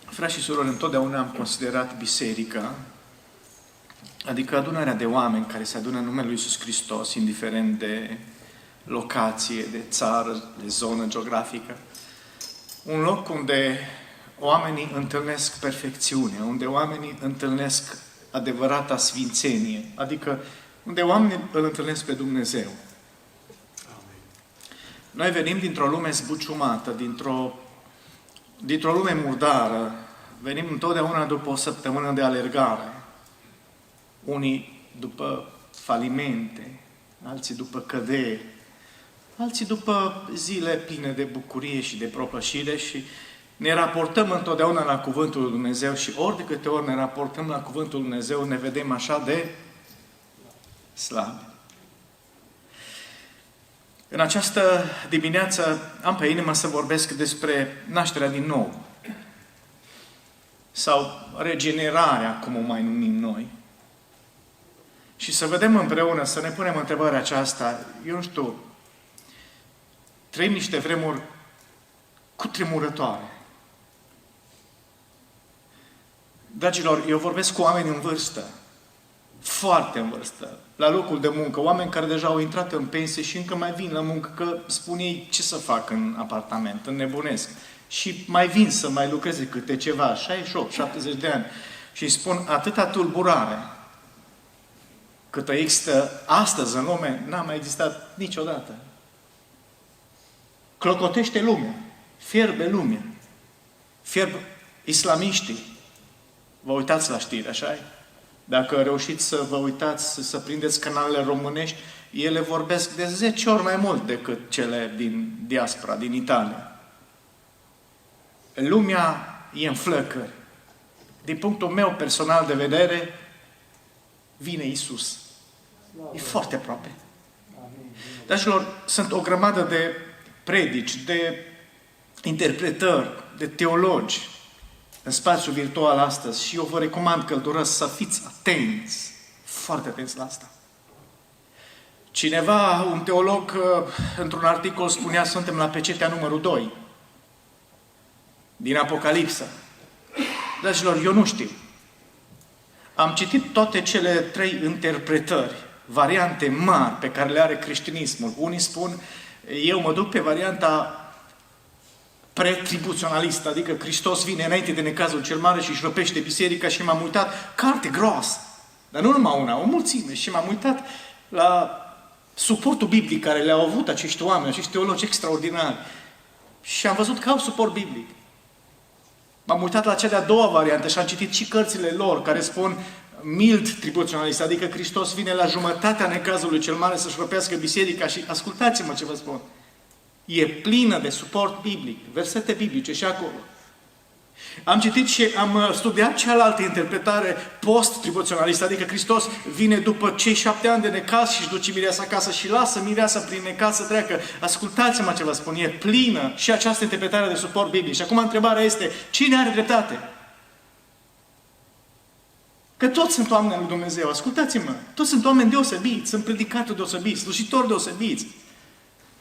Frați și surori, întotdeauna am considerat biserica, adică adunarea de oameni care se adună în numele Lui Iisus Hristos, indiferent de locație, de țară, de zonă geografică, un loc unde oamenii întâlnesc perfecțiune, unde oamenii întâlnesc adevărata sfințenie, adică unde oamenii îl întâlnesc pe Dumnezeu. Noi venim dintr-o lume zbuciumată, dintr-o lume murdară, venim întotdeauna după o săptămână de alergare. Unii după falimente, alții după căderi, alții după zile pline de bucurie și de propășire și ne raportăm întotdeauna la Cuvântul lui Dumnezeu și ori de câte ori ne raportăm la Cuvântul lui Dumnezeu, ne vedem așa de slabi. În această dimineață am pe inimă să vorbesc despre nașterea din nou. Sau regenerarea, cum o mai numim noi. Și să vedem împreună, să ne punem întrebarea aceasta. Eu nu știu, trăim niște vremuri cutremurătoare. Dragilor, eu vorbesc cu oameni în vârstă. Foarte în vârstă. La locul de muncă. Oameni care deja au intrat în pensie și încă mai vin la muncă, că spun ei ce să fac în apartament, înnebunesc. Și mai vin să mai lucreze câte ceva, 68-70 de ani. Și îi spun atâta tulburare cât există astăzi în lume, n-a mai existat niciodată. Clocotește lumea, fierbe lumea, fierb islamiștii. Vă uitați la știri, așa-i? Dacă reușiți să vă uitați, să prindeți canalele românești, ele vorbesc de 10 ori mai mult decât cele din diaspora, din Italia. Lumea e în flăcări. Din punctul meu personal de vedere, vine Iisus. E foarte aproape. Dragilor, sunt o grămadă de predici, de interpretări, de teologi în spațiul virtual astăzi și eu vă recomand călduros să fiți atenți, foarte atenți la asta. Cineva, un teolog, într-un articol spunea, suntem la pecetea numărul 2 din Apocalipsa. Dragilor, eu nu știu. Am citit toate cele 3 interpretări, variante mari pe care le are creștinismul. Unii spun, eu mă duc pe varianta pretribuționalistă, adică Hristos vine înainte de necazul cel mare și își răpește biserica și m-am uitat, carte groasă, dar nu numai una, o mulțime, și m-am uitat la suportul biblic care le-au avut acești oameni, acești teologi extraordinari și am văzut că au suport biblic. M-am uitat la cea de-a doua variantă și am citit și cărțile lor care spun mild tribuționalist, adică Hristos vine la jumătatea necazului cel mare să-și răpească biserica și ascultați-mă ce vă spun. E plină de suport biblic, versete biblice și acolo. Am citit și am studiat cealaltă interpretare post-tribuționalistă, adică Hristos vine după cei 7 ani de necaz și își duce mireasa acasă și lasă mireasa prin necaz să treacă. Ascultați-mă ce vă spun, e plină și această interpretare de suport biblic. Și acum întrebarea este, cine are dreptate? Că toți sunt oameni al lui Dumnezeu, ascultați-mă, toți sunt oameni deosebiți, sunt predicatori deosebiți, slujitori deosebiți.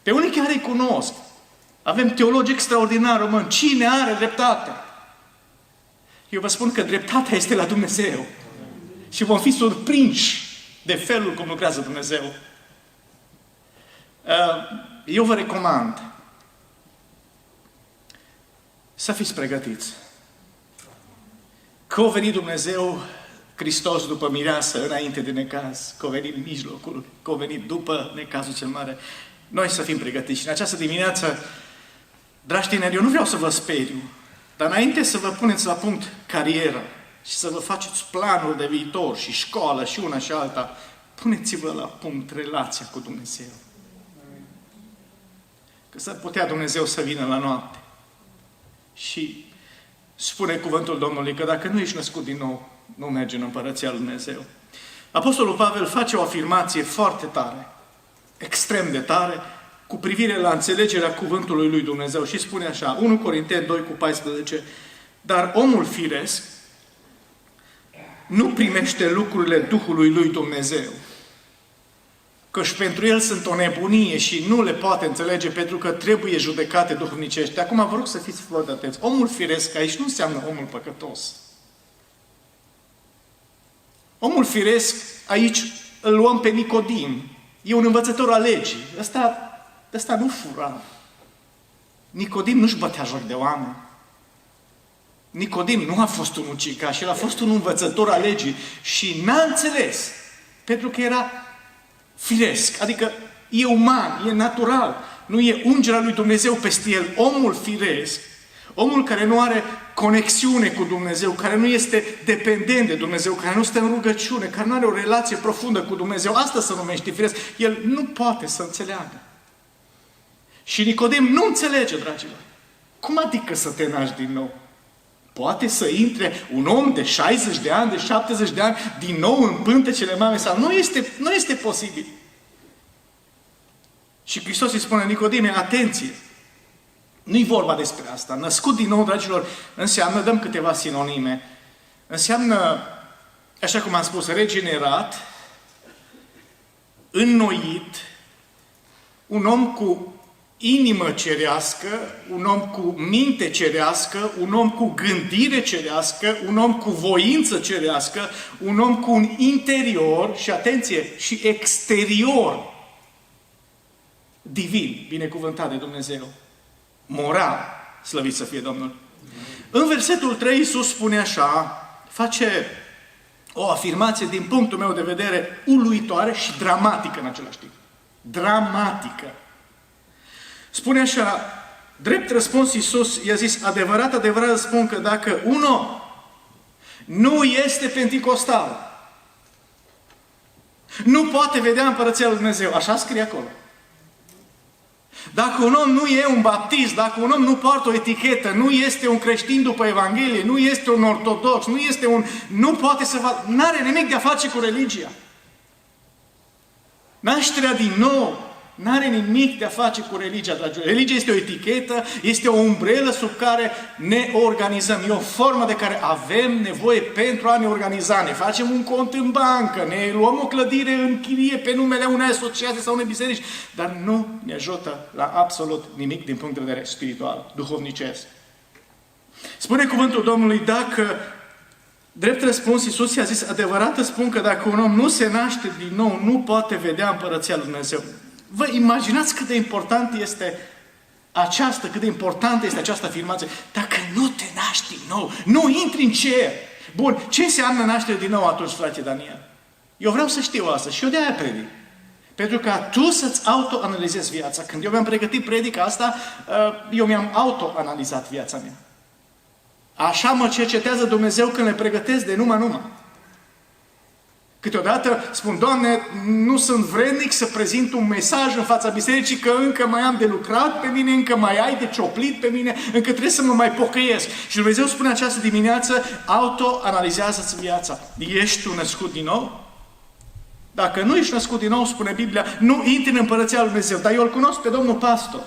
Pe unii chiar îi cunosc. Avem teologi extraordinari români. Cine are dreptate? Eu vă spun că dreptatea este la Dumnezeu. Și vom fi surprinși de felul cum lucrează Dumnezeu. Eu vă recomand să fiți pregătiți. Că a venit Dumnezeu Hristos după mireasă, înainte de necaz, că a venit în mijlocul, că a venit după necazul cel mare. Noi să fim pregătiți. Și în această dimineață, dragi tineri, eu nu vreau să vă speriu, dar înainte să vă puneți la punct cariera și să vă faceți planuri de viitor și școală și una și alta, puneți-vă la punct relația cu Dumnezeu. Că s-ar putea Dumnezeu să vină la noapte. Și spune cuvântul Domnului că dacă nu ești născut din nou, nu mergi în Împărăția lui Dumnezeu. Apostolul Pavel face o afirmație foarte tare, extrem de tare, cu privire la înțelegerea cuvântului lui Dumnezeu și spune așa, 1 Corinteni 2:14, dar omul firesc nu primește lucrurile Duhului lui Dumnezeu, căci pentru el sunt o nebunie și nu le poate înțelege pentru că trebuie judecate duhovnicești. Acum vă rog să fiți foarte atenți. Omul firesc aici nu înseamnă omul păcătos. Omul firesc aici îl luăm pe Nicodim. E un învățător al legii. Ăsta nu fura. Nicodim nu-și bătea joc de oameni. Nicodim nu a fost un ucigaș, el a fost un învățător al legii și n-a înțeles. Pentru că era firesc, adică e uman, e natural, nu e ungerea lui Dumnezeu peste el. Omul firesc, omul care nu are conexiune cu Dumnezeu, care nu este dependent de Dumnezeu, care nu stă în rugăciune, care nu are o relație profundă cu Dumnezeu, asta se numește firesc, el nu poate să înțeleagă. Și Nicodim nu înțelege, dragilor. Cum adică să te naști din nou? Poate să intre un om de 60 de ani, de 70 de ani, din nou în pântecele mamei sau nu este posibil. Și Hristos îi spune, Nicodime, atenție! Nu-i vorba despre asta. Născut din nou, dragilor, înseamnă, dăm câteva sinonime, înseamnă, așa cum am spus, regenerat, înnoit, un om cu inimă cerească, un om cu minte cerească, un om cu gândire cerească, un om cu voință cerească, un om cu un interior și, atenție, și exterior divin, binecuvântat de Dumnezeu. Moral, slăvit să fie Domnul. În versetul 3, Iisus spune așa, face o afirmație din punctul meu de vedere uluitoare și dramatică în același timp. Dramatică. Spune așa, drept răspuns Iisus i-a zis, adevărat, adevărat spun că dacă un om nu este penticostal, nu poate vedea Împărăția lui Dumnezeu. Așa scrie acolo. Dacă un om nu e un baptist, dacă un om nu poartă o etichetă, nu este un creștin după Evanghelie, nu este un ortodox, nu poate să vadă, n-are nimic de a face cu religia. Nașterea din nou n-are nimic de a face cu religia, dragilor. Religia este o etichetă, este o umbrelă sub care ne organizăm. E o formă de care avem nevoie pentru a ne organiza. Ne facem un cont în bancă, ne luăm o clădire în chirie pe numele unei asociații sau unei biserici, dar nu ne ajută la absolut nimic din punct de vedere spiritual, duhovnicesc. Spune cuvântul Domnului, dacă, drept răspuns, Iisus i-a zis, adevărat îți spun că dacă un om nu se naște din nou, nu poate vedea Împărăția lui Dumnezeu. Vă imaginați cât de important este cât de importantă este această afirmație. Dacă nu te naști din nou, nu intri în cer. Bun, ce înseamnă naștere din nou atunci, frate Daniel? Eu vreau să știu asta și eu de-aia predic. Pentru ca tu să-ți autoanalizezi viața. Când eu mi-am pregătit predica asta, eu mi-am autoanalizat viața mea. Așa mă cercetează Dumnezeu când le pregătesc de numai. Câteodată spun, Doamne, nu sunt vrednic să prezint un mesaj în fața bisericii că încă mai am de lucrat pe mine, încă mai ai de cioplit pe mine, încă trebuie să mă mai pocăiesc. Și Dumnezeu spune această dimineață, autoanalizează-ți viața. Ești tu născut din nou? Dacă nu ești născut din nou, spune Biblia, nu intri în Împărăția lui Dumnezeu. Dar eu îl cunosc pe domnul pastor.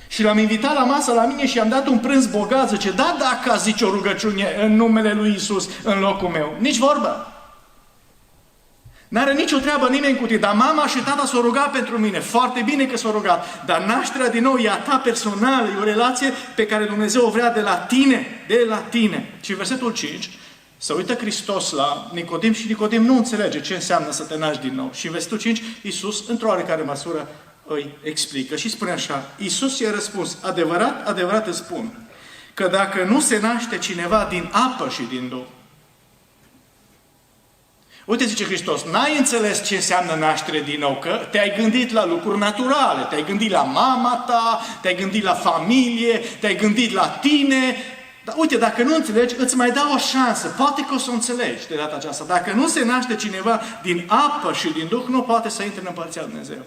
Și l-am invitat la masă la mine și i-am dat un prânz bogat. Zice, da, dacă zice o rugăciune în numele lui Iisus în locul meu. Nici vorbă. N-are nicio treabă nimeni cu tine, dar mama și tata s-au rugat pentru mine. Foarte bine că s-au rugat. Dar nașterea din nou e a ta personală, e o relație pe care Dumnezeu o vrea de la tine. De la tine. Și versetul 5, se uită Hristos la Nicodim și Nicodim nu înțelege ce înseamnă să te naști din nou. Și în versetul 5, Iisus, într-o oarecare măsură, îi explică și spune așa, Iisus i-a răspuns, adevărat, adevărat îți spun, că dacă nu se naște cineva din apă și din Duh, Uite, zice Hristos, n-ai înțeles ce înseamnă naștere din nou, că te-ai gândit la lucruri naturale, te-ai gândit la mama ta, te-ai gândit la familie, te-ai gândit la tine. Dar uite, dacă nu înțelegi, îți mai dau o șansă, poate că o să o înțelegi de data aceasta. Dacă nu se naște cineva din apă și din Duh, nu poate să intre în Împărăția Lui Dumnezeu.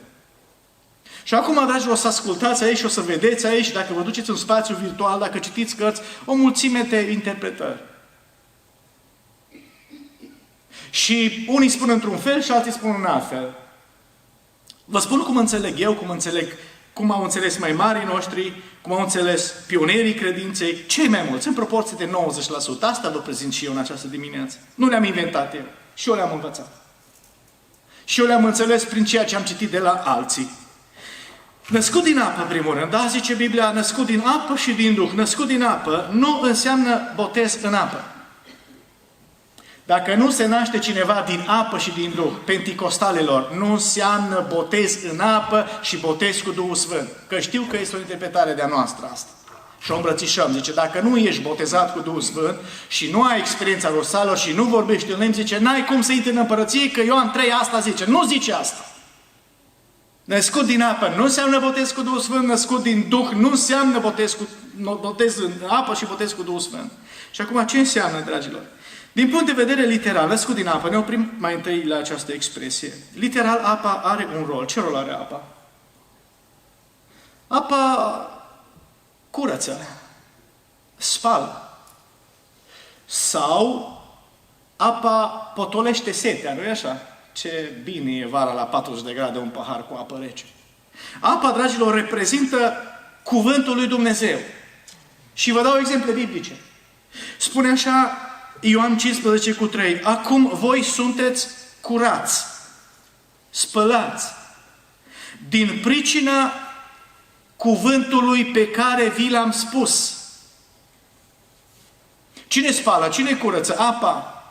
Și acum, dragilor, o să ascultați aici, o să vedeți aici, dacă vă duceți în spațiu virtual, dacă citiți cărți, o mulțime de interpretări. Și unii spun într-un fel și alții spun în alt fel. Vă spun cum înțeleg eu, cum au înțeles mai marii noștri, cum au înțeles pionierii credinței, cei mai mulți, în proporție de 90%. Asta vă prezint și eu în această dimineață. Nu le-am inventat eu. Și eu le-am învățat. Și eu le-am înțeles prin ceea ce am citit de la alții. Născut din apă, în primul rând, da, zice Biblia, născut din apă și din Duh. Născut din apă nu înseamnă botez în apă. Dacă nu se naște cineva din apă și din Duh, penticostalilor, nu înseamnă botez în apă și botez cu Duhul Sfânt. Că știu că este o interpretare de-a noastră asta. Și o îmbrățișăm. Zice, dacă nu ești botezat cu Duhul Sfânt și nu ai experiența rosală și nu vorbești în limbi, zice, n-ai cum să intri în împărăție, că Ioan 3 asta zice. Nu zice asta. Născut din apă nu înseamnă botez cu Duhul Sfânt, născut din Duh nu înseamnă botez în apă și botez cu Duhul Sfânt. Și acum ce înseamnă, dragilor? Din punct de vedere literal, născut din apă, ne oprim mai întâi la această expresie. Literal, apa are un rol. Ce rol are apa? Apa curăță, spală. Sau apa potolește setea, nu-i așa? Ce bine e vara la 40 de grade un pahar cu apă rece. Apa, dragilor, reprezintă cuvântul lui Dumnezeu. Și vă dau exemple biblice. Spune așa Ioan 15:3. Acum voi sunteți curați, spălați, din pricina cuvântului pe care vi l-am spus. Cine spală? Cine curăță? Apa.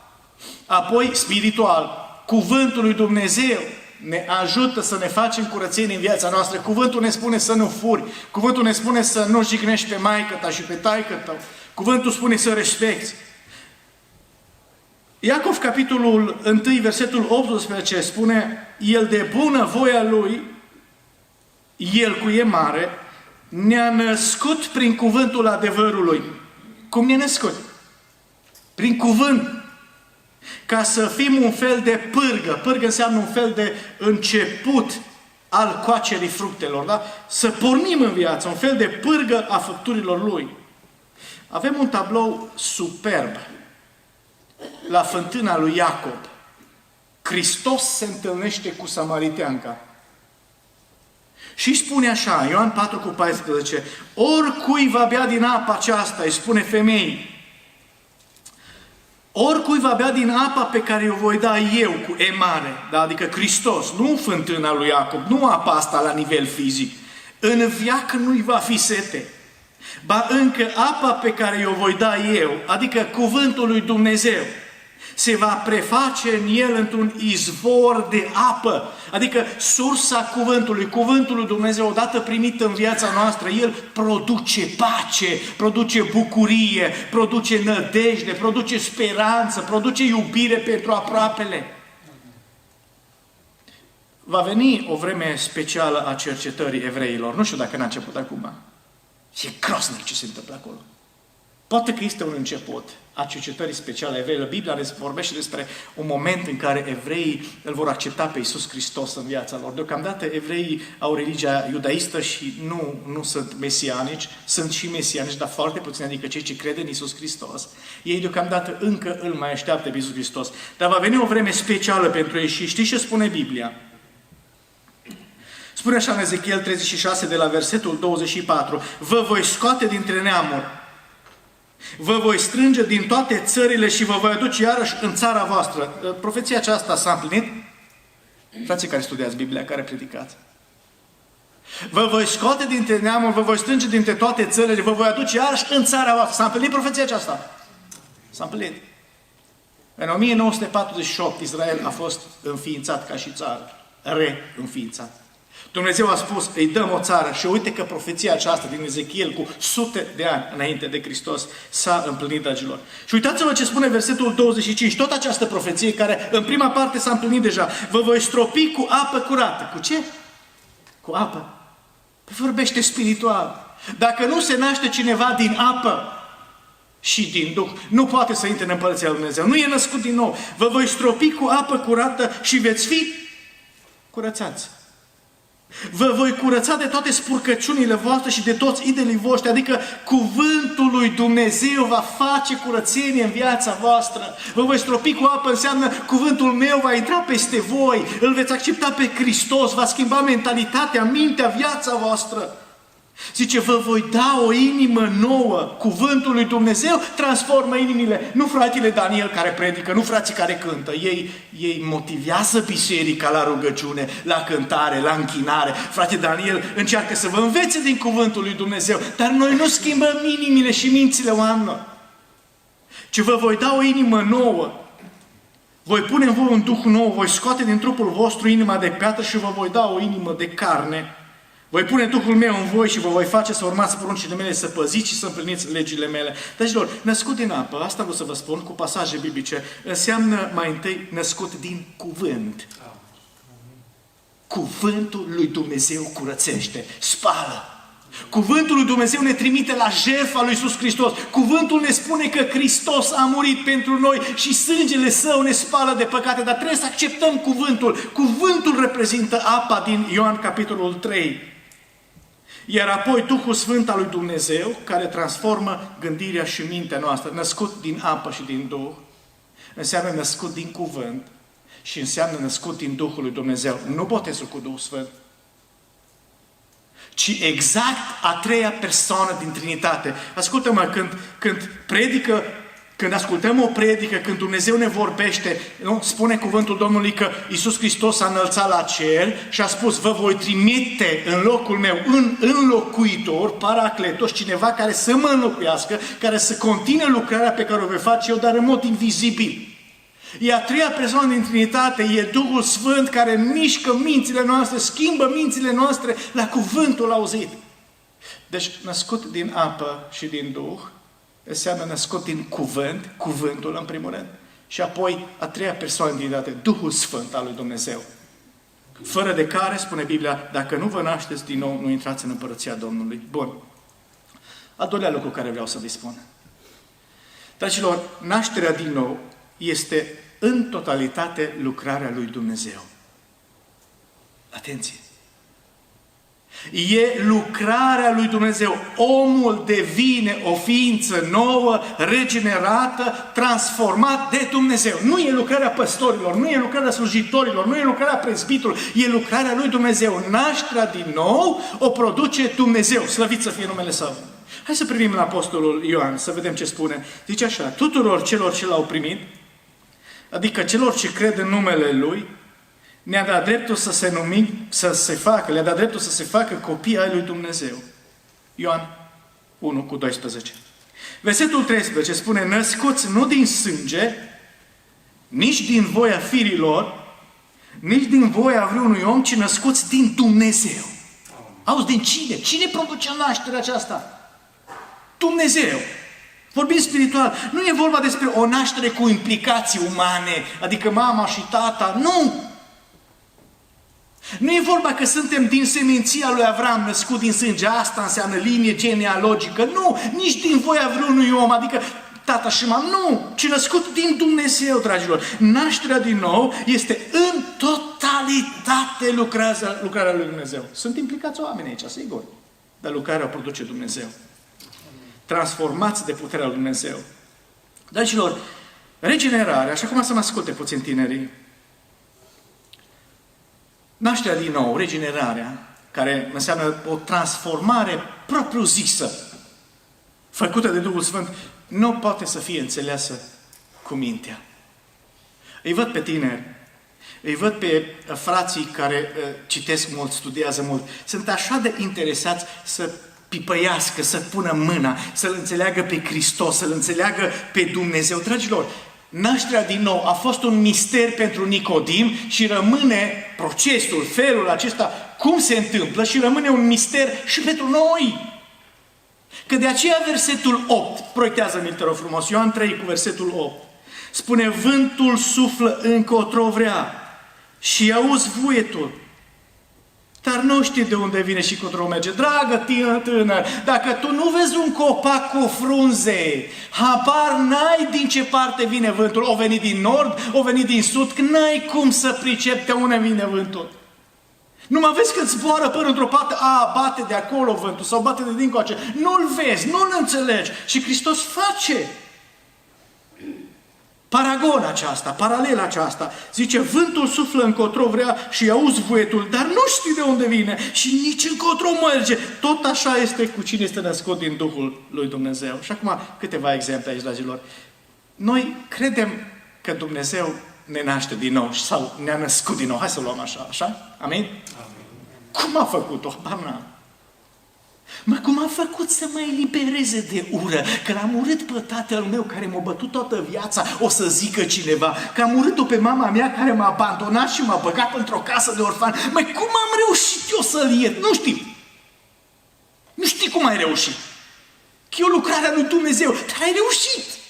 Apoi, spiritual, cuvântul lui Dumnezeu ne ajută să ne facem curățenie în viața noastră. Cuvântul ne spune să nu furi. Cuvântul ne spune să nu jignești pe maică ta și pe taică tău. Cuvântul spune să respecti. Iacov, capitolul 1, versetul 18, spune, El de bună voia Lui, El cu E mare, ne-a născut prin cuvântul adevărului. Cum ne-a născut? Prin cuvânt. Ca să fim un fel de pârgă. Pârgă înseamnă un fel de început al coacerii fructelor. Da? Să pornim în viață, un fel de pârgă a făpturilor Lui. Avem un tablou superb la fântâna lui Iacob. Hristos se întâlnește cu samariteanca. Și spune așa, Ioan 4:14, oricui va bea din apa aceasta, îi spune femeii, oricui va bea din apa pe care o voi da eu cu E mare, da? Adică Hristos, nu fântâna lui Iacob, nu apa asta la nivel fizic, în veac nu-i va fi sete. Ba încă apa pe care o voi da eu, adică cuvântul lui Dumnezeu, se va preface în el într-un izvor de apă. Adică sursa cuvântului, cuvântul lui Dumnezeu, odată primit în viața noastră, el produce pace, produce bucurie, produce nădejde, produce speranță, produce iubire pentru aproapele. Va veni o vreme specială a cercetării evreilor. Nu știu dacă n-a început acum. E groaznic ce se întâmplă acolo. Poate că este un început a cercetării speciale a evreilor. Biblia vorbește despre un moment în care evreii îl vor accepta pe Iisus Hristos în viața lor. Deocamdată evreii au religia iudaistă și nu sunt mesianici, sunt și mesianici, dar foarte puțini, adică cei ce cred în Iisus Hristos. Ei deocamdată încă îl mai așteaptă pe Iisus Hristos. Dar va veni o vreme specială pentru ei și știți ce spune Biblia? Spune așa în Ezechiel 36 de la versetul 24, vă voi scoate dintre neamuri, vă voi strânge din toate țările și vă voi aduce iarăși în țara voastră. Profeția aceasta s-a împlinit? Frații care studiați Biblia, care predicați. Vă voi scoate dintre neamuri, vă voi strânge dintre toate țările, vă voi aduce iarăși în țara voastră. S-a împlinit profeția aceasta? S-a împlinit. În 1948 Israel a fost înființat ca și țară, reînființat. Dumnezeu a spus, îi dăm o țară și uite că profeția aceasta din Ezechiel cu sute de ani înainte de Hristos s-a împlinit, dragilor. Și uitați-vă ce spune versetul 25, tot această profeție care în prima parte s-a împlinit deja. Vă voi stropi cu apă curată. Cu ce? Cu apă. Păi vorbește spiritual. Dacă nu se naște cineva din apă și din Duh, nu poate să intre în Împărăția lui Dumnezeu. Nu e născut din nou. Vă voi stropi cu apă curată și veți fi curățați. Vă voi curăța de toate spurcăciunile voastre și de toți idolii voștri, adică cuvântul lui Dumnezeu va face curățenie în viața voastră. Vă voi stropi cu apă înseamnă cuvântul meu va intra peste voi, îl veți accepta pe Hristos, va schimba mentalitatea, mintea, viața voastră. Zice, vă voi da o inimă nouă. Cuvântul lui Dumnezeu transformă inimile. Nu fratele Daniel care predică, nu frații care cântă. Ei motivează biserica la rugăciune, la cântare, la închinare. Frate Daniel încearcă să vă învețe din cuvântul lui Dumnezeu. Dar noi nu schimbăm inimile și mințile oamenilor. Ci vă voi da o inimă nouă. Voi pune în voi un duh nou, voi scoate din trupul vostru inima de piatră și vă voi da o inimă de carne. Voi pune Duhul meu în voi și vă voi face să urmați poruncile mele, să păziți și să împliniți legile mele. Dragilor, născut din apă, asta vreau să vă spun cu pasaje biblice, înseamnă mai întâi născut din cuvânt. Cuvântul lui Dumnezeu curățește, spală. Cuvântul lui Dumnezeu ne trimite la jertfa lui Iisus Hristos. Cuvântul ne spune că Hristos a murit pentru noi și sângele Său ne spală de păcate, dar trebuie să acceptăm cuvântul. Cuvântul reprezintă apa din Ioan capitolul 3. Iar apoi Duhul Sfânt al lui Dumnezeu, care transformă gândirea și mintea noastră, născut din apă și din Duh, înseamnă născut din cuvânt și înseamnă născut din Duhul lui Dumnezeu. Nu botezul cu Duhul Sfânt, ci exact a treia persoană din Trinitate. Ascultă-mă, când predică, când ascultăm o predică, când Dumnezeu ne vorbește, nu? Spune cuvântul Domnului că Iisus Hristos s-a înălțat la cer și a spus, vă voi trimite în locul meu un înlocuitor, Paracletos, cineva care să mă înlocuiască, care să continue lucrarea pe care o voi face eu, dar în mod invizibil. E a treia persoană din Trinitate, e Duhul Sfânt care mișcă mințile noastre, schimbă mințile noastre la cuvântul auzit. Deci, născut din apă și din Duh, înseamnă născut din cuvânt, cuvântul în primul rând, și apoi a treia persoană din Trinitate, Duhul Sfânt al lui Dumnezeu. Fără de care, spune Biblia, dacă nu vă nașteți din nou, nu intrați în Împărăția Domnului. Bun. Al doilea lucru care vreau să vă spun. Dragilor, nașterea din nou este în totalitate lucrarea lui Dumnezeu. Atenție! E lucrarea lui Dumnezeu. Omul devine o ființă nouă, regenerată, transformat de Dumnezeu. Nu e lucrarea păstorilor, nu e lucrarea slujitorilor, nu e lucrarea prezbiterului, e lucrarea lui Dumnezeu. Nașterea din nou o produce Dumnezeu. Slăvit să fie numele Său. Hai să privim la Apostolul Ioan, să vedem ce spune. Zice așa, tuturor celor ce l-au primit, adică celor ce cred în numele Lui, ne-a dat dreptul le-a dat dreptul să se facă copii ai lui Dumnezeu. Ioan 1:12. Versetul 13 spune, născuți nu din sânge, nici din voia firilor, nici din voia vreunui om, ci născuți din Dumnezeu. Auzi, din cine? Cine produce nașterea aceasta? Dumnezeu. Vorbim spiritual. Nu e vorba despre o naștere cu implicații umane, adică mama și tata. Nu! Nu e vorba că suntem din seminția lui Avram, născut din sânge. Asta înseamnă linie genealogică. Nu! Nici din voia vreunui om, adică tata și mama. Nu! Ci născut din Dumnezeu, dragilor. Nașterea din nou este în totalitate lucrarea lui Dumnezeu. Sunt implicați oameni aici, sigur. Dar lucrarea o produce Dumnezeu. Transformați de puterea lui Dumnezeu. Dragilor, regenerarea, așa cum să mă asculte puțin tinerii, nașterea din nou, regenerarea, care înseamnă o transformare propriu-zisă, făcută de Duhul Sfânt, nu poate să fie înțeleasă cu mintea. Îi văd pe tineri, îi văd pe frații care citesc mult, studiază mult, sunt așa de interesați să pipăiască, să pună mâna, să-L înțeleagă pe Hristos, să-L înțeleagă pe Dumnezeu. Dragilor, nașterea din nou a fost un mister pentru Nicodim și rămâne procesul, felul acesta Cum se întâmplă și rămâne un mister și pentru noi. Că de aceea versetul 8, proiectează-mi, te rog frumos, Ioan 3 cu versetul 8, spune, vântul suflă încotro vrea și auzi vuietul, dar nu știi de unde vine și încotro merge. Dragă tânăr, dacă tu nu vezi un copac cu frunze, habar n-ai din ce parte vine vântul. O venit din nord, o venit din sud, că n-ai cum să pricepi de unde vine vântul. Nu mă vezi când zboară până într-o parte, bate de acolo vântul sau bate de dincoace. Nu-l vezi, nu-l înțelegi. Și Hristos face paragona aceasta, paralela aceasta. Zice, vântul suflă încotro vrea și auzi vuietul, dar nu știi de unde vine și nici încotro merge. Tot așa este cu cine este născut din Duhul lui Dumnezeu. Și acum câteva exemple aici, dragilor. Noi credem că Dumnezeu ne naște din nou sau ne-a născut din nou. Hai să luăm așa, așa? Amin? Amin. Cum a făcut-o? Mă, cum a făcut să mă elibereze de ură? Că l-am urât pe tatăl meu care m-a bătut toată viața, o să zică cineva. Că am urât-o pe mama mea care m-a abandonat și m-a băgat într-o casă de orfani. Măi, cum am reușit eu să-l iert? Nu știu. Nu știi cum ai reușit. Că e o lucrare a lui Dumnezeu. Dar ai reușit.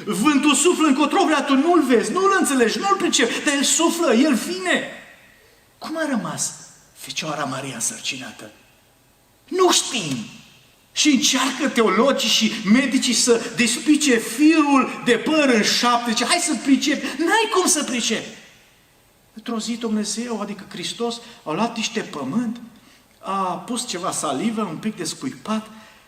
Vântul suflă încotro vrea, tu nu-l vezi, nu-l înțelegi, nu-l pricepi, dar el suflă, el vine. Cum a rămas Fecioara Maria însărcinată? Nu știm. Și încearcă teologii și medicii să despice firul de păr în 7. Zice, hai să pricepi. N-ai cum să pricepi. Într-o zi Dumnezeu, adică Hristos, a luat niște pământ, a pus ceva salivă, un pic de scuipat,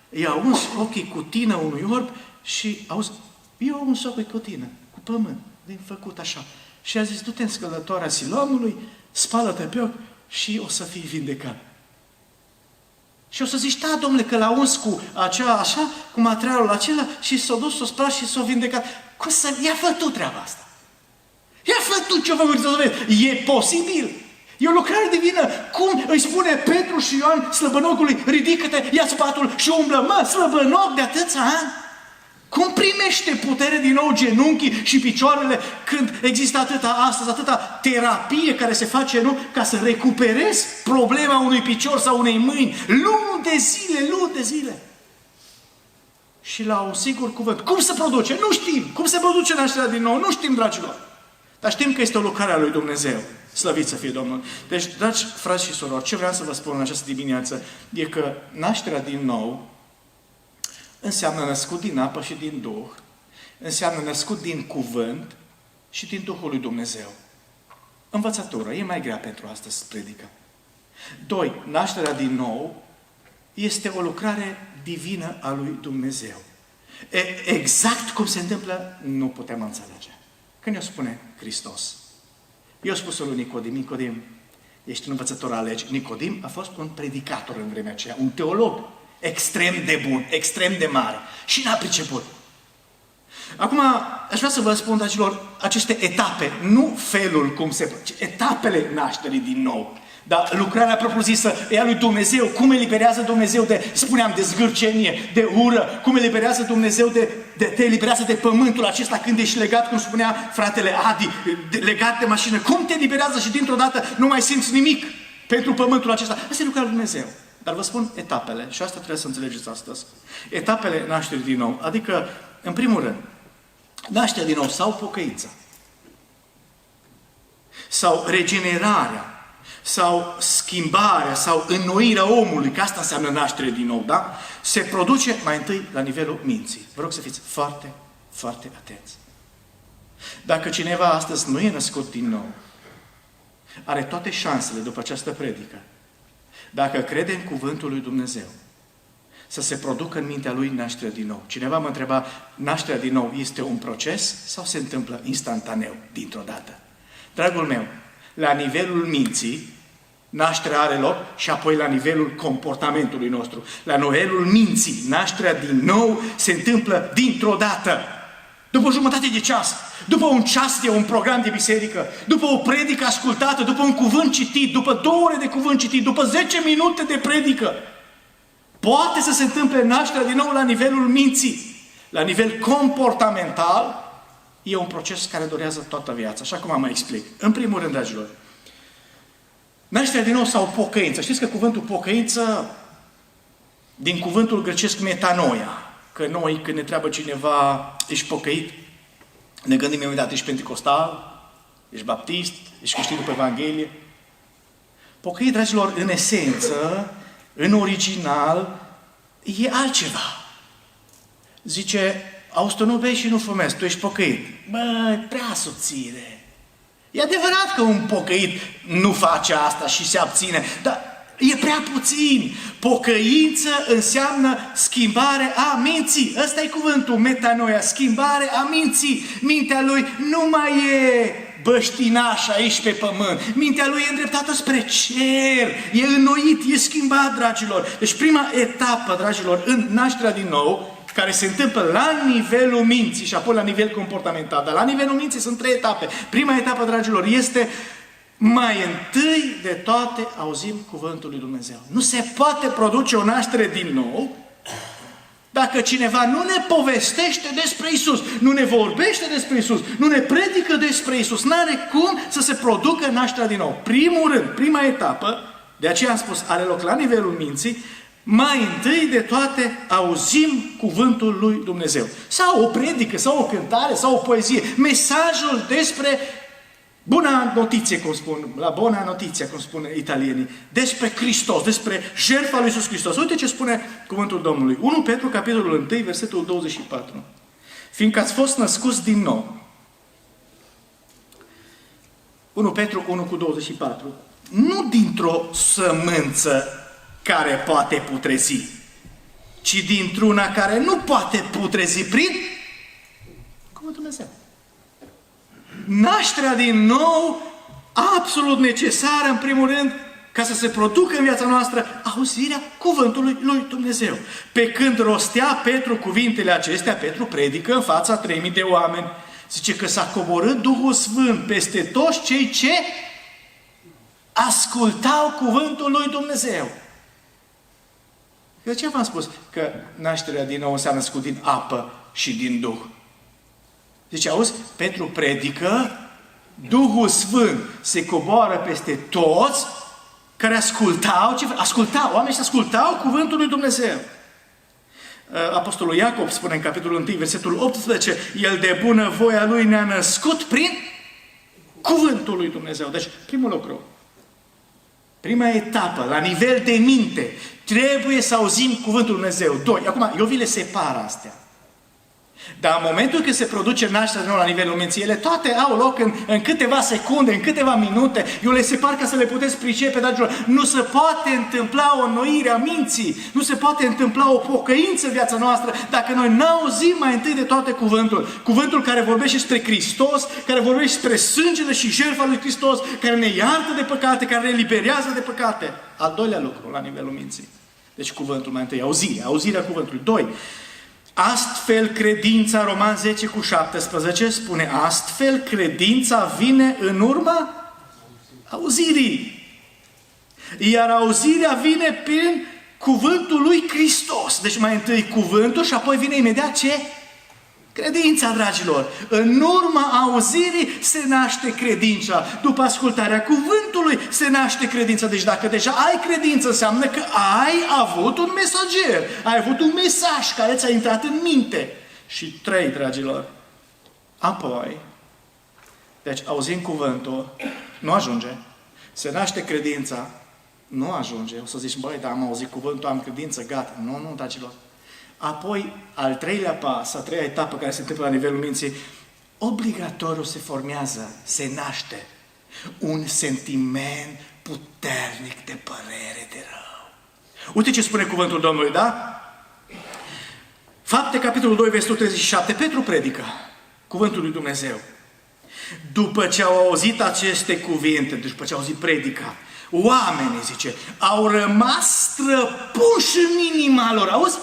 i-a uns ochii cu tină unui orb și auzi, eu uns ochii cu tină, cu pământ, din făcut așa. Și a zis, du-te în scăldătoarea Siloamului, spală-te pe ochi și o să fii vindecat. Și o să zici, da, domnule, că l-a uns cu acea, așa, cu materialul acela și s-a dus, s-a spălat și s-a vindecat. Cum să... Ia fă tu treaba asta. Ia fă tu ce-o făcut să vezi. E posibil. E o lucrare divină. Cum îi spune Petru și Ioan slăbănocului, ridică-te, ia spatul și umblă. Mă, slăbănoc de atâția ani. Cum primește putere din nou genunchii și picioarele când există atâta terapie care se face, nu? Ca să recuperezi problema unui picior sau unei mâini. Luni de zile. Și la un sigur cuvânt. Cum se produce? Nu știm. Cum se produce nașterea din nou? Nu știm, dragilor. Dar știm că este o lucrare a lui Dumnezeu. Slăvit să fie Domnul. Deci, dragi frați și surori, ce vreau să vă spun în această dimineață e că nașterea din nou înseamnă născut din apă și din Duh, înseamnă născut din cuvânt și din Duhul lui Dumnezeu. Învățătură, e mai grea pentru astăzi predică. 2. Nașterea din nou este o lucrare divină a lui Dumnezeu. Exact cum se întâmplă, nu putem înțelege. Când ne-o spune Hristos. Eu spus lui Nicodim, Nicodim, ești un învățător al legii. Nicodim a fost un predicator în vremea aceea, un teolog extrem de bun, extrem de mare. Și n-a priceput. Acum, aș vrea să vă spun, dragilor, aceste etape, nu felul cum se face, etapele nașterii din nou. Dar lucrarea propriu-zisă e a lui Dumnezeu. Cum eliberează Dumnezeu de, spuneam, de zgârcenie, de ură. Cum eliberează Dumnezeu te eliberează de pământul acesta când ești legat, cum spunea fratele Adi, legat de mașină. Cum te eliberează și dintr-o dată nu mai simți nimic pentru pământul acesta. Asta e lucrarea lui Dumnezeu. Dar vă spun etapele, și asta trebuie să înțelegeți astăzi. Etapele nașterii din nou. Adică, în primul rând, nașterea din nou sau pocăința, sau regenerarea, sau schimbarea, sau înnoirea omului, că asta înseamnă naștere din nou, da? Se produce mai întâi la nivelul minții. Vă rog să fiți foarte, foarte atenți. Dacă cineva astăzi nu e născut din nou, are toate șansele după această predică, dacă crede în cuvântul lui Dumnezeu, să se producă în mintea lui nașterea din nou. Cineva mă întreba, nașterea din nou este un proces sau se întâmplă instantaneu, dintr-o dată? Dragul meu, la nivelul minții, nașterea are loc și apoi la nivelul comportamentului nostru. La nivelul minții, nașterea din nou se întâmplă dintr-o dată. După o jumătate de ceas, după un ceas de un program de biserică, după o predică ascultată, după un cuvânt citit, după 2 ore de cuvânt citit, după 10 minute de predică. Poate să se întâmple nașterea din nou la nivelul minții. La nivel comportamental, e un proces care durează toată viața. Așa cum am mai explic. În primul rând, dragilor, Nașterea din nou sau pocăință. Știți că cuvântul pocăință, din cuvântul grecesc metanoia, că noi când ne treabă cineva, ești pocăit, ne gândim imediat, ești pentecostal, ești baptist, ești creștin după Evanghelie. Pocăit, dragilor, în esență, în original, e altceva. Zice, auzi, tu nu bei și nu fumezi, tu ești pocăit. Bă, prea subțire. E adevărat că un pocăit nu face asta și se abține, dar e prea puțin. Pocăință înseamnă schimbare a minții. Ăsta e cuvântul, metanoia, schimbare a minții. Mintea lui nu mai e băștinaș aici pe pământ. Mintea lui e îndreptată spre cer. E înnoit, e schimbat, dragilor. Deci prima etapă, dragilor, în nașterea din nou, care se întâmplă la nivelul minții și apoi la nivel comportamental. Dar la nivelul minții sunt 3 etape. Prima etapă, dragilor, este mai întâi de toate auzim cuvântul lui Dumnezeu. Nu se poate produce o naștere din nou dacă cineva nu ne povestește despre Isus, nu ne vorbește despre Isus, nu ne predică despre Isus. N-are cum să se producă nașterea din nou. Primul rând, prima etapă, de aceea am spus, are loc la nivelul minții, mai întâi de toate auzim cuvântul lui Dumnezeu. Sau o predică, sau o cântare, sau o poezie. Mesajul despre buna notiție, cum spun, la bona notiție, cum spun italienii, despre Hristos, despre jertfa lui Iisus Hristos. Uite ce spune cuvântul Domnului. 1 Petru, capitolul 1, versetul 24. Fiindcă ați fost născuți din nou. 1 Petru 1 cu 24. Nu dintr-o sămânță care poate putrezi, ci dintr-una care nu poate putrezi prin cuvântul Dumnezeu. Nașterea din nou, absolut necesară, în primul rând, ca să se producă în viața noastră auzirea cuvântului lui Dumnezeu. Pe când rostea Petru cuvintele acestea, Petru predică în fața 3000 de oameni. Zice că s-a coborât Duhul Sfânt peste toți cei ce ascultau cuvântul lui Dumnezeu. De ce v-am spus că nașterea din nou înseamnă născut din apă și din Duh? Deci, auzi, Petru predică, Duhul Sfânt se coboară peste toți care ascultau, oamenii ascultau cuvântul lui Dumnezeu. Apostolul Iacob spune în capitolul 1, versetul 18, El de bună voia Lui ne-a născut prin cuvântul lui Dumnezeu. Deci, primul lucru, prima etapă, la nivel de minte, trebuie să auzim cuvântul lui Dumnezeu. 2. Acum, eu vi le separ astea. Dar în momentul când se produce nașterea din nou la nivelul minții, ele toate au loc în câteva secunde, în câteva minute. Eu le separ ca să le puteți pricepe, dragilor. Nu se poate întâmpla o înnoire a minții, nu se poate întâmpla o pocăință în viața noastră dacă noi n-auzim mai întâi de toate cuvântul. Cuvântul care vorbește despre Hristos, care vorbește despre sângele și jertfa lui Hristos, care ne iartă de păcate, care ne eliberează de păcate. Al doilea lucru la nivelul minții. Deci cuvântul mai întâi, auzirea cuvântului. 2. Astfel credința, Roman 10 cu 17 spune, astfel credința vine în urma auzirii. Iar auzirea vine prin cuvântul lui Hristos. Deci mai întâi cuvântul și apoi vine imediat ce? Credința, dragilor. În urma auzirii se naște credința. După ascultarea cuvântului se naște credința. Deci dacă deja ai credință, înseamnă că ai avut un mesager. Ai avut un mesaj care ți-a intrat în minte. Și 3, dragilor. Apoi, deci auzim cuvântul, nu ajunge. Se naște credința, nu ajunge. O să zici, băi, dar am auzit cuvântul, am credință, gata. Nu, dragilor. Apoi, al treilea pas, a treia etapă care se întâmplă la nivelul minții, obligatoriu se formează, se naște un sentiment puternic de părere de rău. Uite ce spune cuvântul Domnului, da? Fapte, capitolul 2, versetul 37, Petru predică cuvântul lui Dumnezeu. După ce au auzit aceste cuvinte, după ce au auzit predica, oamenii, zice, au rămas străpuși în inima lor. Auzi?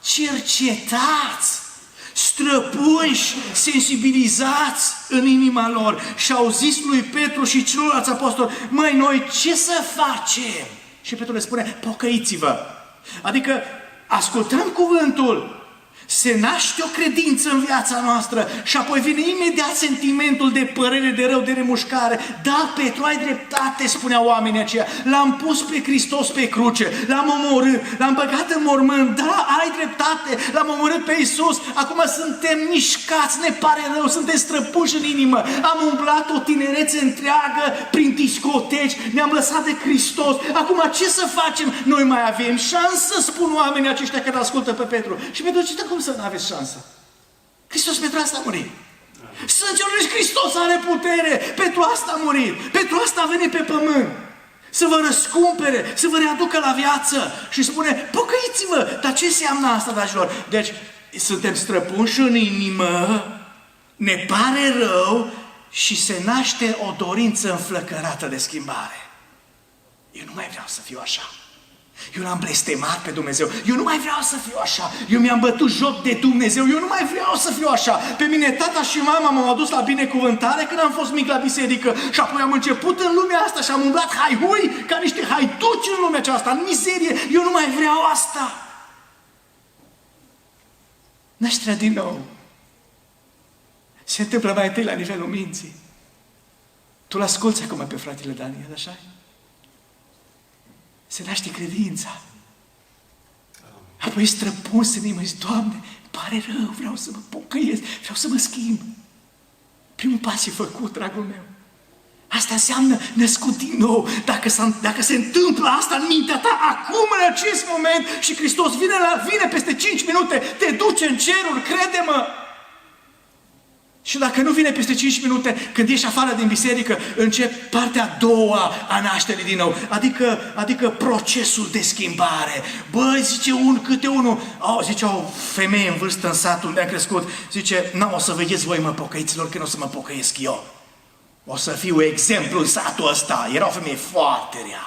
Cercetați, străpunși, sensibilizați în inima lor. Și au zis lui Petru și celorlalți apostoli, măi, noi ce să facem? Și Petru le spune, pocăiți-vă. Adică ascultăm cuvântul Se naște o credință în viața noastră și apoi vine imediat sentimentul de părere, de rău, de remușcare. Da, Petru, ai dreptate, spuneau oamenii aceia. L-am pus pe Hristos pe cruce, l-am omorât, l-am băgat în mormânt. Da, ai dreptate, l-am omorât pe Iisus. Acum suntem mișcați, ne pare rău, suntem străpuși în inimă. Am umblat o tinerețe întreagă prin discoteci, ne-am lăsat de Hristos. Acum ce să facem? Noi mai avem șansă, spun oamenii aceștia care ascultă pe Petru. Și Petru zice, cum să nu aveți șansă? Hristos pentru asta a murit. Sângele lui Hristos are putere. Pentru asta a murit. Pentru asta a venit pe pământ. Să vă răscumpere, să vă readucă la viață. Și spune, pocăiți-vă. Dar ce înseamnă asta, dragilor? Deci, suntem străpunși în inimă, ne pare rău și se naște o dorință înflăcărată de schimbare. Eu nu mai vreau să fiu așa. Eu l-am blestemat pe Dumnezeu. Eu nu mai vreau să fiu așa. Eu mi-am bătut joc de Dumnezeu. Eu nu mai vreau să fiu așa. Pe mine tata și mama m-au adus la binecuvântare când am fost mic la biserică. Și apoi am început în lumea asta și am umblat haihui ca niște haiduci în lumea aceasta, în mizerie. Eu nu mai vreau asta. Nașterea din nou se întâmplă mai întâi la nivelul minții. Tu l-asculți acum pe fratele Daniel, așa? Se naște credința. Apoi străpuns în inimă, zici, Doamne, pare rău, vreau să mă pocăiesc, vreau să mă schimb. Primul pas e făcut, dragul meu. Asta înseamnă născut din nou. Dacă se întâmplă asta în mintea ta, acum, în acest moment, și Hristos vine peste 5 minute, te duce în ceruri, crede-mă. Și dacă nu vine peste 5 minute, când ieși afară din biserică, încep partea a doua a nașterii din nou. Adică procesul de schimbare. Băi, zice câte unul, zice o femeie în vârstă în satul unde am crescut, zice, o să vedeți voi, mă, pocăiților, că nu o să mă pocăiesc eu. O să fiu exemplu în satul ăsta. Era o femeie foarte rea.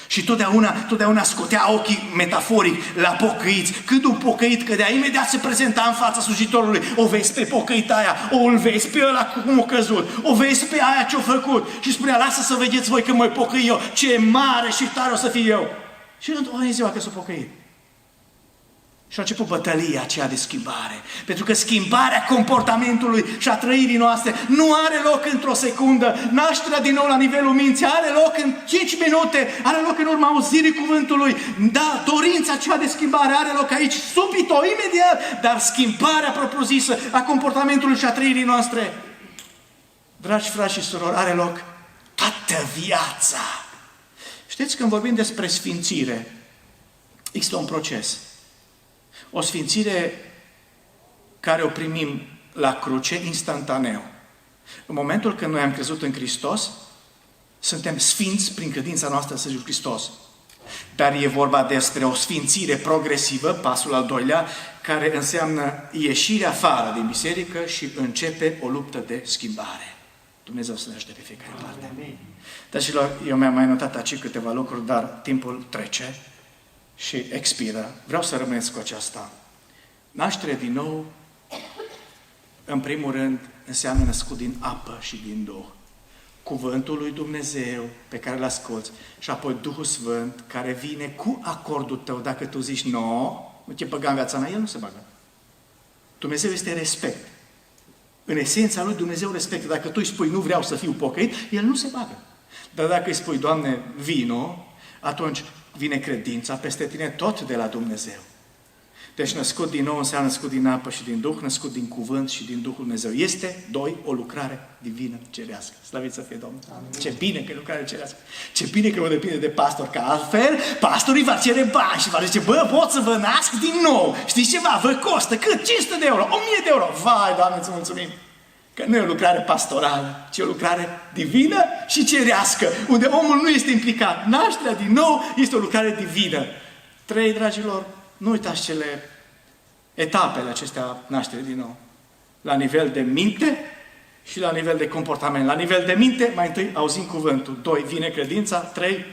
Și totdeauna scotea ochii metaforic la pocăiți. Când un pocăit cădea, imediat se prezenta în fața slujitorului. O vezi pe pocăita aia, îl vezi pe ăla cum a căzut, o vezi pe aia ce-a făcut. Și spunea, lasă să vedeți voi că mă pocăi eu, ce mare și tare o să fiu eu. Și în ziua că s-a pocăit. Și a început bătălia aceea de schimbare. Pentru că schimbarea comportamentului și a trăirii noastre nu are loc într-o secundă. Nașterea din nou la nivelul minții are loc în 5 minute, are loc în urma auzirii cuvântului. Da, dorința aceea de schimbare are loc aici, subito, imediat, dar schimbarea propriu-zisă a comportamentului și a trăirii noastre, dragi frați și surori, are loc toată viața. Știți, când vorbim despre sfințire, există un proces. O sfințire care o primim la cruce instantaneu. În momentul când noi am crezut în Hristos, suntem sfinți prin credința noastră în Sfântul Hristos. Dar e vorba despre o sfințire progresivă, pasul al doilea, care înseamnă ieșirea afară din biserică și începe o luptă de schimbare. Dumnezeu să ne ajute pe fiecare parte. Dragilor, eu mi-am mai notat aici câteva lucruri, dar timpul trece și expiră. Vreau să rămâneți cu aceasta. Naștere din nou, în primul rând, înseamnă născut din apă și din Duh. Cuvântul lui Dumnezeu pe care îl asculți și apoi Duhul Sfânt care vine cu acordul tău. Dacă tu zici, nu te băga în viața mea, El nu se bagă. Dumnezeu este respect. În esența lui Dumnezeu respectă. Dacă tu îi spui, nu vreau să fiu pocăit, El nu se bagă. Dar dacă îi spui, Doamne, vino, atunci vine credința peste tine tot de la Dumnezeu. Deci născut din nou înseamnă născut din apă și din Duh, născut din cuvânt și din Duhul Dumnezeu. Este, doi, o lucrare divină cerească. Slăvit să fie Domnul! Amin. Ce bine că e lucrare cerească! Ce bine că mă depinde de pastor, că altfel pastorii va cere bani și va zice, bă, pot să vă nasc din nou. Știți ceva? Vă costă cât? 500 de euro, 1000 de euro. Vai, Doamne, îți mulțumim! Că nu e o lucrare pastorală, ci o lucrare divină și cerească, unde omul nu este implicat. Nașterea din nou este o lucrare divină. 3, dragilor, nu uitați etapele acestea nașterii din nou. La nivel de minte și la nivel de comportament. La nivel de minte, mai întâi auzim cuvântul. 2, vine credința. 3,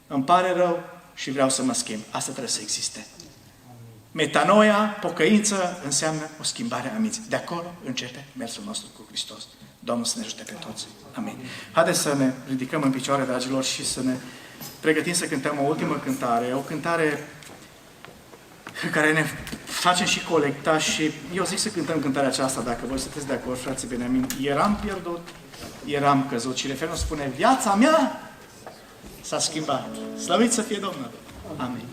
îmi pare rău și vreau să mă schimb. Asta trebuie să existe. Metanoia, pocăință, înseamnă o schimbare a minții. De acolo începe mersul nostru cu Hristos. Domnul să ne ajute pe toți. Amin. Haideți să ne ridicăm în picioare, dragilor, și să ne pregătim să cântăm o ultimă cântare. O cântare care ne facem și colecta și eu zic să cântăm cântarea aceasta, dacă voi sunteți de acord, frații Beniamin. Eram pierdut, eram căzut și refrenul spune, viața mea s-a schimbat. Slăvit să fie Domnul! Amin.